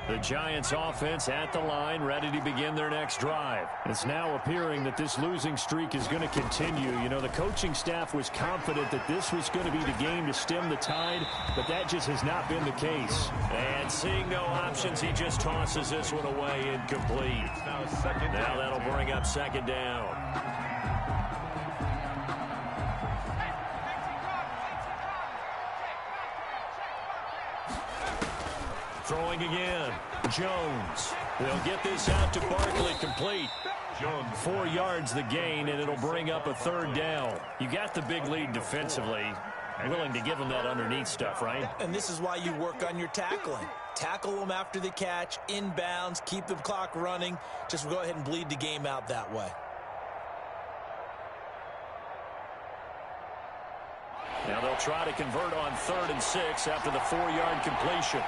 The Giants offense at the line, ready to begin their next drive. It's now appearing that this losing streak is going to continue. You know, the coaching staff was confident that this was going to be the game to stem the tide, but that just has not been the case. And seeing no options, he just tosses this one away, incomplete. Now that'll bring up 2nd down. Throwing again. Jones. They'll get this out to Barkley, complete. Jones 4 yards the gain, and it'll bring up a 3rd down. You got the big lead defensively. Willing to give them that underneath stuff, right? And this is why you work on your tackling. Tackle them after the catch, inbounds, keep the clock running. Just go ahead and bleed the game out that way. Now they'll try to convert on 3rd and 6 after the 4-yard completion.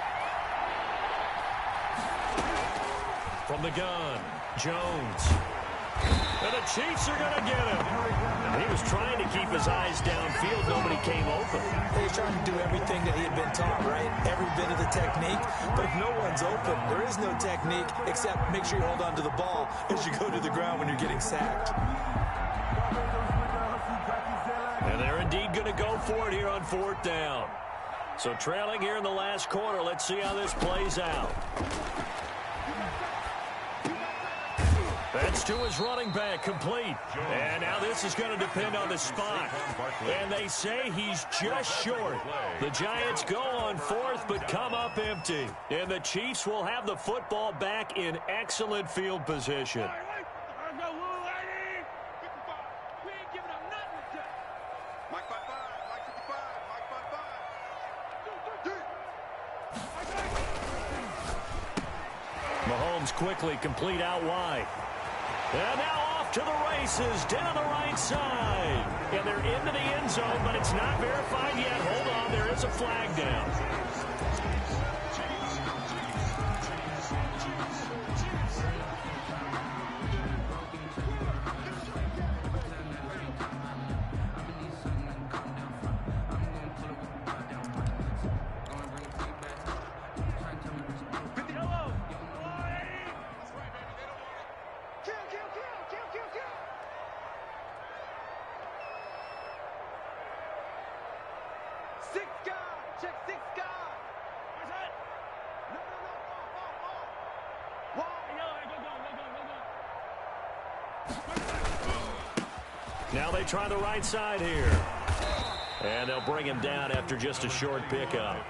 From the gun, Jones. And the Chiefs are going to get him. He was trying to keep his eyes downfield. Nobody came open. He was trying to do everything that he had been taught, right? Every bit of the technique. But if no one's open, there is no technique except make sure you hold on to the ball as you go to the ground when you're getting sacked. And they're indeed going to go for it here on 4th down. So trailing here in the last quarter. Let's see how this plays out. That's to his running back, complete. And now this is going to depend on the spot. And they say he's just short. The Giants go on 4th, but come up empty. And the Chiefs will have the football back in excellent field position. Mahomes quickly, complete out wide. And now off to the races, down the right side. And they're into the end zone, but it's not verified yet. Hold on, there is a flag down. Now they try the right side here. And they'll bring him down after just a short pickup.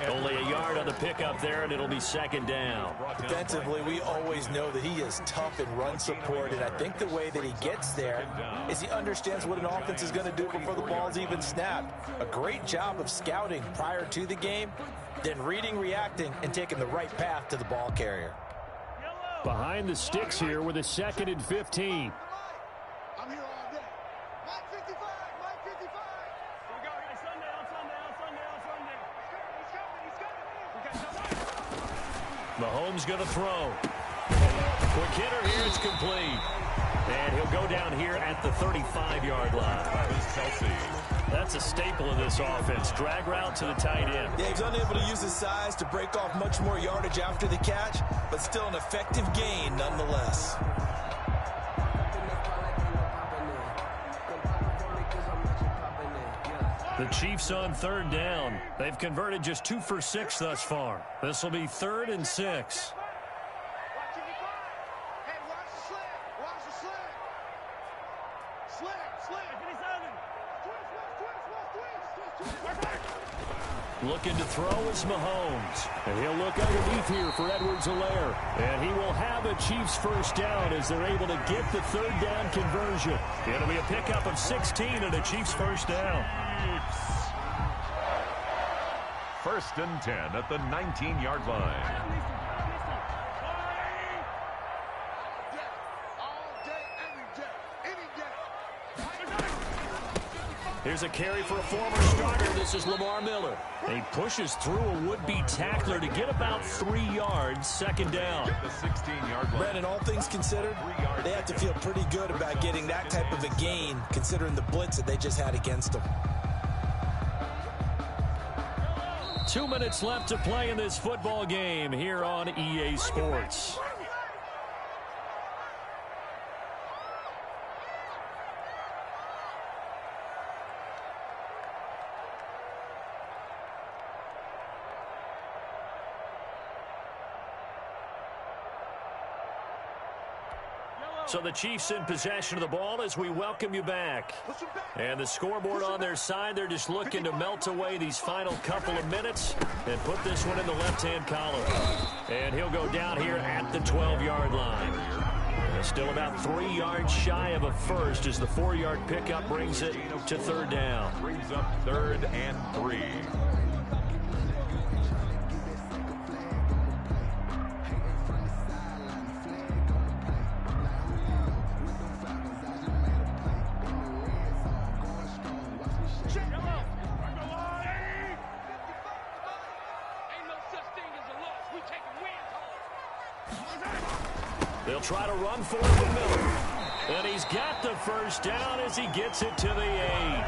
Only a yard on the pickup there, and it'll be second down. Defensively, we always know that he is tough in run support, and I think the way that he gets there is he understands what an offense is going to do before the ball's even snapped. A great job of scouting prior to the game, then reading, reacting, and taking the right path to the ball carrier. Behind the sticks here with a 2nd and 15. I'm here all day. Mike 55, Mike 55. Here we go. It's Sunday, on Sunday, on Sunday, on Sunday. He's coming, he's coming. Mahomes going to throw. Quick hitter here, it's complete. And he'll go down here at the 35-yard line. That's a staple of this offense. Drag route to the tight end. Yeah, he's unable to use his size to break off much more yardage after the catch, but still an effective gain nonetheless. The Chiefs on 3rd down. They've converted just 2 for 6 thus far. This will be 3rd and 6. Looking to throw is Mahomes. And he'll look underneath here for Edwards-Helaire. And he will have a Chiefs first down as they're able to get the 3rd down conversion. It'll be a pickup of 16 and a Chiefs first down. 1st and 10 at the 19-yard line. Here's a carry for a former starter. This is Lamar Miller. And he pushes through a would-be tackler to get about 3 yards. 2nd down. The 16-yard line. Brandon, all things considered, they have to feel pretty good about getting that type of a gain, considering the blitz that they just had against them. 2 minutes left to play in this football game here on EA Sports. So the Chiefs in possession of the ball as we welcome you back. And the scoreboard on their side, they're just looking to melt away these final couple of minutes and put this one in the left-hand column. And he'll go down here at the 12-yard line. Still about 3 yards shy of a first as the 4-yard pickup brings it to 3rd down. Brings up 3rd and 3. They'll try to run for it with Miller. And he's got the first down as he gets it to the 8.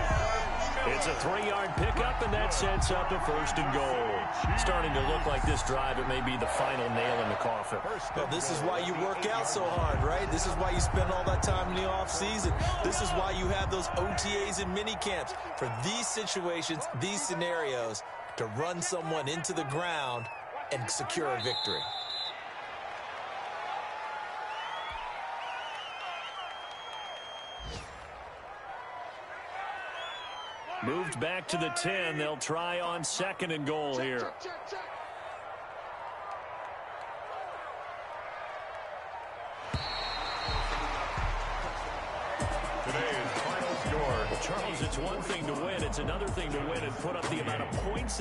It's a 3-yard pickup, and that sets up a 1st and goal. Starting to look like this drive, it may be the final nail in the coffin. Well, this is why you work out so hard, right? This is why you spend all that time in the offseason. This is why you have those OTAs and mini camps. For these situations, these scenarios, to run someone into the ground and secure a victory. Moved back to the 10. They'll try on 2nd and goal here. Today's final score. Charles, it's one thing to win. It's another thing to win and put up the amount of points